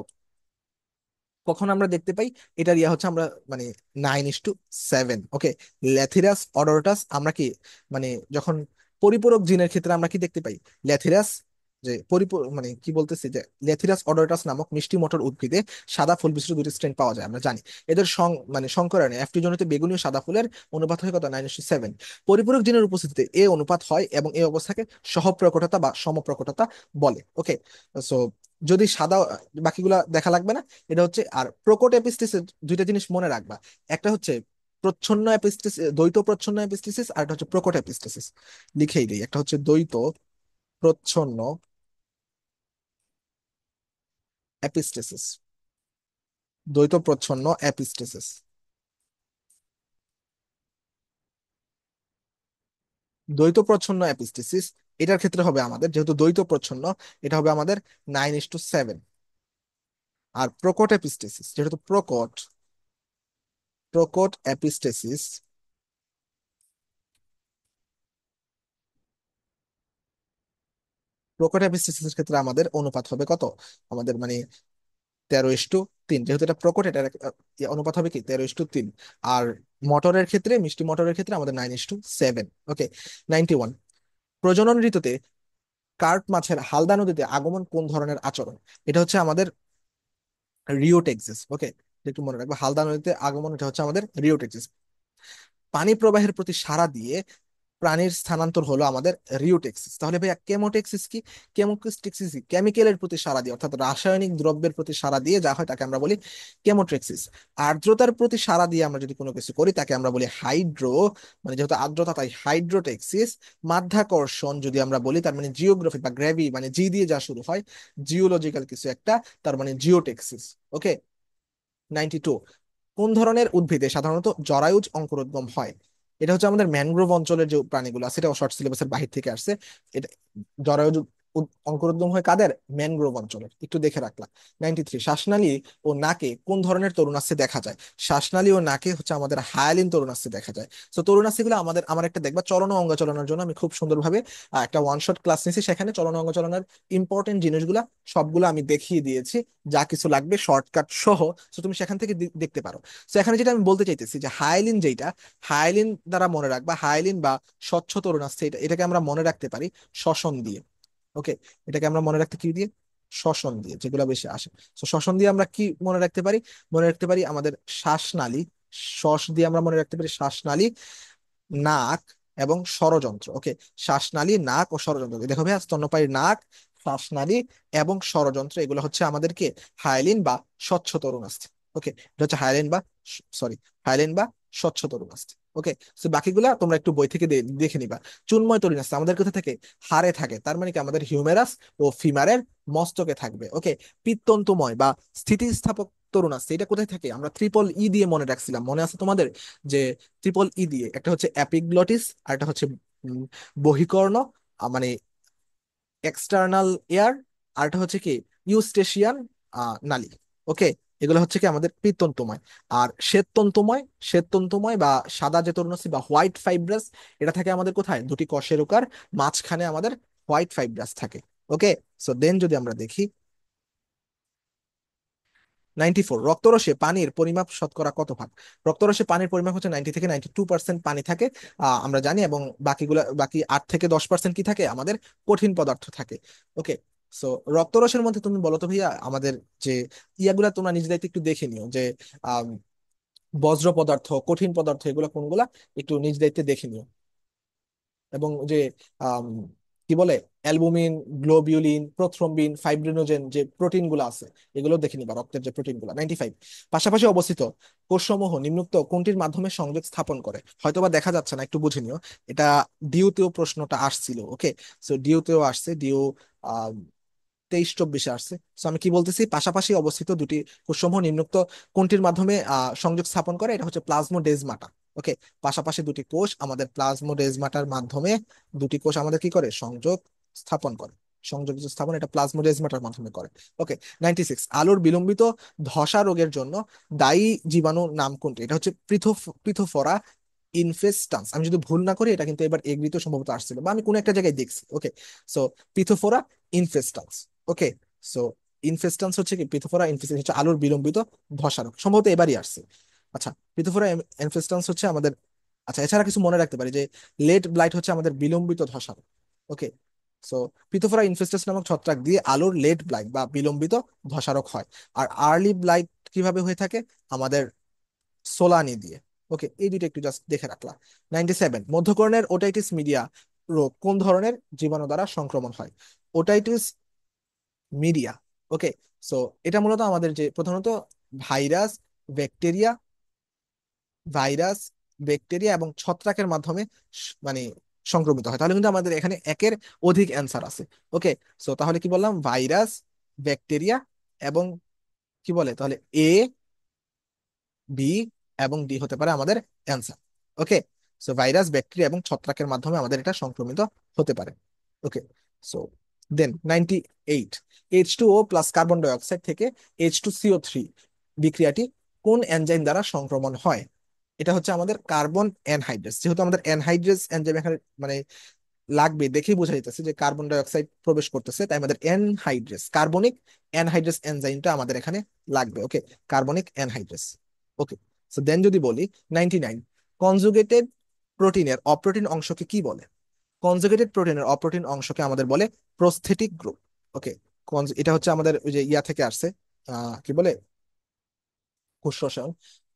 কখন আমরা দেখতে পাই, এটার ইয়া হচ্ছে আমরা মানে 9:7। ওকে, ল্যাথিরাস অডোরাটাস আমরা কি মানে যখন পরিপূরক জিনের ক্ষেত্রে আমরা কি দেখতে পাই, ল্যাথিরাস যে মানে কি বলতেছি, যে ল্যাথিরাস অডোরাটাস নামক মিষ্টি মটর উদ্ভিদে সাদা ফুল বিশিষ্ট দুটি স্ট্রেন পাওয়া যায়, আমরা জানি। এদের মানে সংকরণে এফটি জনিত বেগুনি ও সাদা ফুলের অনুপাত হয় কত, 9:7। পরিপূরক জিনের উপস্থিতিতে এ অনুপাত হয় এবং এই অবস্থাকে সহপ্রকটতা বা সমপ্রকটতা বলে। ওকে, সো যদি সাদা, বাকিগুলা দেখা লাগবে না। এটা হচ্ছে, আর প্রকট এপিস্টিসিস দুইটা জিনিস মনে রাখবা, একটা হচ্ছে প্রচ্ছন্ন এপিস্টিসিস, দ্বৈত প্রচ্ছন্ন এপিস্টিসিস, আর একটা হচ্ছে প্রকট এপিস্টিসিস। লিখেই দিই, একটা হচ্ছে দ্বৈত প্রচ্ছন্ন এপিস্টিসিস, দ্বৈত প্রচ্ছন্ন এপিস্টিসিস। দ্বৈত প্রচ্ছন্ন এপিস্টিসিস এটার ক্ষেত্রে হবে আমাদের, যেহেতু দ্বৈত প্রচ্ছন্ন, এটা হবে আমাদের 9:7। আর প্রকট এপিস্টিসিস, যেহেতু প্রকট, প্রকট এপিস্টেসিস, প্রকট এপিস্টেসিসের ক্ষেত্রে আমাদের অনুপাত হবে কত, আমাদের মানে 13:3, যেহেতু এটা প্রকট, এটা অনুপাত হবে কি 13:3। আর মটরের ক্ষেত্রে, মিষ্টি মটরের ক্ষেত্রে আমাদের 9:7। ওকে, 91, প্রজনন ঋতুতে কার্প মাছের হালদা নদীতে আগমন কোন ধরনের আচরণ। এটা হচ্ছে আমাদের রিওটেক্সিস। ওকে, একটু মনে রাখবো, হালদা নদীতে আগমন, এটা হচ্ছে আমাদের রিওটেক্সিস। পানি প্রবাহের প্রতি সাড়া দিয়ে প্রাণীর স্থানান্তর হলো আমাদের রিওটেক্সিস। তাহলে ভাইয়া কেমোটেক্সিস কি, কেমোটেক্সিস কেমিক্যালের প্রতি সাড়া দিয়ে, অর্থাৎ রাসায়নিক দ্রব্যের প্রতি সাড়া দিয়ে যা হয় তাকে আমরা বলি কেমোটেক্সিস। আর্দ্রতার প্রতি সাড়া দিয়ে আমরা যদি কোনো কিছু করি তাকে আমরা বলি হাইড্রো, মানে যেহেতু আর্দ্রতা তাই হাইড্রোটেক্সিস। মাধ্যাকর্ষণ যদি আমরা বলি, তার মানে জিওগ্রাফি বা গ্র্যাভি, মানে জি দিয়ে যা শুরু হয়, জিওলজিক্যাল কিছু একটা, তার মানে জিওটেক্সিস। ওকে, 92, কোন ধরনের উদ্ভিদে সাধারণত জরায়ুজ অঙ্কুরোদ্গম হয়। এটা হচ্ছে আমাদের ম্যানগ্রোভ অঞ্চলের যে প্রাণীগুলো আছে, এটা শর্ট সিলেবাসের বাহির থেকে আসছে। এটা জরায়ুজ অঙ্কুরোদ্গম হয় কাদের, ম্যানগ্রোভ অঞ্চলের, একটু দেখে রাখলাম। 93, শ্বাসনালী ও নাকে কোন ধরনের তরুণাস্থি দেখা যায়। শ্বাসনালী ও নাকে হচ্ছে আমাদের হায়ালিন তরুণাস্থি দেখা যায়। তো তরুণাস্থিগুলো আমাদের, আমার একটা দেখবা চলন ও অঙ্গ চালনার জন্য আমি খুব সুন্দরভাবে একটা ওয়ান শট ক্লাস নিয়েছি, সেখানে চলন ও অঙ্গ চালনার ইম্পর্টেন্ট জিনিসগুলা সবগুলো আমি দেখিয়ে দিয়েছি, যা কিছু লাগবে শর্টকাট সহ। তো তুমি সেখান থেকে দেখতে পারো। তো এখানে যেটা আমি বলতে চাইতেছি, যে হায়ালিন যেটা, হায়ালিন দ্বারা মনে রাখবা, হায়ালিন বা স্বচ্ছ তরুণাস্থি, এটাকে আমরা মনে রাখতে পারি শ্বসন দিয়ে। ওকে, এটাকে আমরা মনে রাখতে কি দিয়ে, শ্বসন দিয়ে, যেগুলো বেশি আসে। তো শ্বসন দিয়ে আমরা কি মনে রাখতে পারি, মনে রাখতে পারি আমাদের শ্বাসনালী, শ্বাস দিয়ে আমরা মনে রাখতে পারি শ্বাসনালী, নাক, এবং স্বরযন্ত্র। ওকে, শ্বাসনালী, নাক ও স্বরযন্ত্র। দেখো ভাইয়া, স্তন্যপায়ীর নাক, শ্বাসনালী এবং স্বরযন্ত্র, এগুলো হচ্ছে আমাদেরকে হায়ালিন বা স্বচ্ছ তরুণাস্থি। ওকে, এটা হচ্ছে হায়ালিন বা, সরি, হায়ালিন বা স্বচ্ছ তরুণাস্থি। ওকে, তো বাকিগুলা তোমরা একটু বই থেকে দেখে নিবা। চুন্ময় তরুণাস্থি আমাদের কোথা থেকে? হাড়ে থাকে, তার মানে কি আমাদের হিউমেরাস ও ফিমারের মস্তকে থাকবে। ওকে, পিত্তন্তময় বা স্থিতিস্থাপক তরুণাস্থি, এটা কোথায় থাকে? আমরা ট্রিপল ই দিয়ে মনে রাখছিলাম, মনে আছে তোমাদের? যে ট্রিপল ই দিয়ে, একটা হচ্ছে অ্যাপিগ্লটিস, আর একটা হচ্ছে উম, বহিকর্ণ, মানে এক্সটার্নাল এয়ার, আর একটা হচ্ছে কি ইউস্টেশিয়ান নালী। ওকে, এগুলো হচ্ছে কি আমাদের পিত্তন্তময়। আর শ্বেততন্তুময়, শ্বেততন্তুময় বা সাদা যে তরুণাস্থি বা হোয়াইট ফাইব্রাস, এটা থাকে আমাদের কোথায়? দুটি কশেরুকার মাঝখানে আমাদের হোয়াইট ফাইব্রাস থাকে। ওকে, সো দেন যদি আমরা দেখি 94, রক্তরসে পানির পরিমাপ শতকরা কত ভাগ? রক্তরসে পানির পরিমাপ হচ্ছে 90 থেকে 92% পানি থাকে, আমরা জানি। এবং বাকি 8 থেকে 10% কি থাকে? আমাদের কঠিন পদার্থ থাকে। ওকে, সো রক্তরসের মধ্যে তুমি বলো তো ভাইয়া, আমাদের যে ইয়াগুলা তোমরা নিজেদের একটু দেখে নিও, যে আম, বজ্র পদার্থ, কঠিন পদার্থ, এগুলো কোনগুলা একটু নিজ দায়িত্বে দেখে নিও। এবং যে আম, কি বলে, অ্যালবুমিন, গ্লোবিউলিন, প্রোথ্রম্বিন, ফাইব্রিনোজেন যে প্রোটিন গুলো আছে, এগুলো দেখে নিবা, রক্তের যে প্রোটিন গুলো। 95, পাশাপাশি অবস্থিত কোষসমূহ নিম্নোক্ত কোনটির মাধ্যমে সংযোগ স্থাপন করে? হয়তোবা দেখা যাচ্ছে না, একটু বুঝে নিও। এটা ডিউতেও প্রশ্নটা আসছিল। ওকে, সো ডিউতেও আসছে, ডিউ 23-24 আসছে। তো আমি কি বলতেছি, পাশাপাশি অবস্থিত দুটি কোষসমূহ নিম্নোক্ত কোনটির মাধ্যমে সংযোগ স্থাপন করে? এটা হচ্ছে প্লাজমোডেজমাটা। ওকে, পাশাপাশি দুটি কোষ আমাদের প্লাজমোডেজমাটার মাধ্যমে, দুটি কোষ আমাদের কি করে? সংযোগ স্থাপন করে। সংযোগ যে স্থাপন, এটা প্লাজমোডেজমাটার মাধ্যমে করে। ওকে, 96, আলোর বিলম্বিত ধসা রোগের জন্য দায়ী জীবাণু নাম কোনটি? এটা হচ্ছে পৃথোফোরা ইনফেস্টান্স। আমি যদি ভুল না করি, এটা কিন্তু এবার এগ্রিতে সম্ভবত আসছিল, বা আমি কোনো একটা জায়গায় দেখছি। ওকে, সো পিথোফোরা ইনফেস্টান্স। ওকে, সো ইনফেস্টান্স হচ্ছে কি, পিথোফোরা ইনফেস্টান্স হচ্ছে আলোর বিলম্বিত ধসা রোগ, সম্ভবত এবারই আসছে। আচ্ছা, পিথোফোরা ইনফেস্টান্স হচ্ছে আমাদের, আচ্ছা এছাড়া কিছু মনে রাখতে পারি, যে লেট ব্লাইট হচ্ছে আমাদের বিলম্বিত ধসা রোগ। ওকে, সো পিথোফোরা ইনফেস্টাস নামক ছত্রাক দিয়ে আলোর লেট ব্লাইট বা বিলম্বিত ধসা রোগ হয়। আর আর্লি ব্লাইট কিভাবে হয়ে থাকে? আমাদের সোলানি দিয়ে। ওকে, এই দুটো একটু জাস্ট দেখে রাখলাম। 97, মধ্যকর্ণের ওটাইটিস মিডিয়া রোগ কোন ধরনের জীবাণু দ্বারা সংক্রমণ হয়? Otitis media. ওকে, সো এটা মূলত আমাদের যে প্রধানত ভাইরাস, ব্যাকটেরিয়া, ভাইরাস, ব্যাকটেরিয়া এবং ছত্রাকের মাধ্যমে মানে সংক্রমিত হয়। তাহলে কিন্তু আমাদের এখানে একের অধিক অ্যান্সার আছে। ওকে, সো তাহলে কি বললাম? ভাইরাস, ব্যাকটেরিয়া এবং কি বলে, তাহলে এ, বি এবং ডি হতে পারে আমাদের answer. Okay, so virus, bacteria এবং ছত্রাকের মাধ্যমে আমাদের এটা সংক্রমিত হতে পারে। Okay, so then 98, H2O plus carbon dioxide থেকে H2CO3 বিক্রিয়াটি কোন এনজাইম দ্বারা সংক্রমণ হয়? এটা হচ্ছে আমাদের কার্বন অ্যানহাইড্রেস। যেহেতু আমাদের অ্যানহাইড্রেস এনজাইম এখানে মানে লাগবে, দেখেই বোঝা যাইতেছে যে কার্বন ডাই অক্সাইড প্রবেশ করতেছে, তাই আমাদের অ্যানহাইড্রেস, কার্বনিক অ্যানহাইড্রেস এনজাইমটা আমাদের এখানে লাগবে। ওকে, কার্বনিক অ্যানহাইড্রেস। ওকে, সো দেন যদি বলি 99, কনজুগেটেড প্রোটিনের অপ্রোটিন অংশকে কি বলে? কনজুগেটেড প্রোটিনের অপ্রোটিন অংশকে আমাদের বলে প্রস্থেটিক গ্রুপ। ওকে, এটা হচ্ছে আমাদের ওই যে ইয়া থেকে আসছে, কি বলে, কোষ রসায়ন।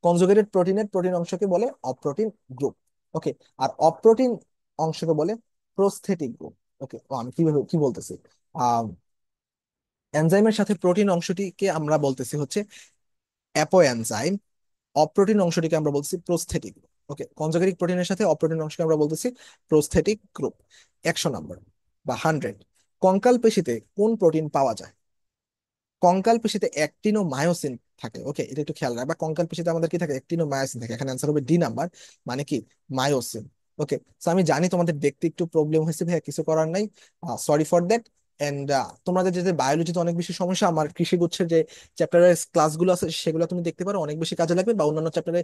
কনজুগেটেড প্রোটিনের প্রোটিন অংশকে বলে অপ্রোটিন গ্রুপ। ওকে, আর অপ্রোটিন অংশকে বলে প্রস্থেটিক গ্রুপ। ওকে, ও আমি কিভাবে কি বলতেছি, আহ এনজাইমের সাথে প্রোটিন অংশটিকে আমরা বলতেছি হচ্ছে অ্যাপো এনজাইম, অপ্রোটিন অংশটিকে আমরা বলতেছি প্রস্থেটিক। ওকে, কনজুগেটিক প্রোটিনের সাথে অপ্রোটিন অংশকে আমরা বলতেছি প্রস্থেটিক গ্রুপ। 100 নম্বর বা 100, কঙ্কাল পেশিতে কোন প্রোটিন পাওয়া যায়? কঙ্কাল পেশিতে অ্যাক্টিন ও মায়োসিন থাকে। ওকে, এটা একটু খেয়াল রাখবা, কঙ্কাল পেশিতে আমাদের কি থাকে? অ্যাক্টিন ও মায়োসিন থাকে। এখানে অ্যান্সার হবে ডি নাম্বার, মানে কি মায়োসিন। ওকে, তো আমি জানি তোমাদের দেখতে একটু প্রবলেম হয়েছে ভাইয়া, কিছু করার নাই, সরি ফর দ্যাট। এন্ড তোমাদের যে বায়োলজিতে অনেক বেশি সমস্যা, আমার কৃষি গুচ্ছের যে চ্যাপ্টারের ক্লাসগুলো আছে সেগুলো তুমি দেখতে পারো, অনেক বেশি কাজে লাগবে। বা অন্যান্য চ্যাপ্টারে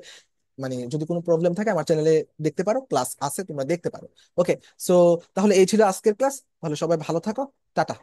মানে যদি কোনো প্রবলেম থাকে আমার চ্যানেলে দেখতে পারো, ক্লাস আছে, তোমরা দেখতে পারো। ওকে, সো তাহলে এই ছিল আজকের ক্লাস। তাহলে সবাই ভালো থাকো, টাটা।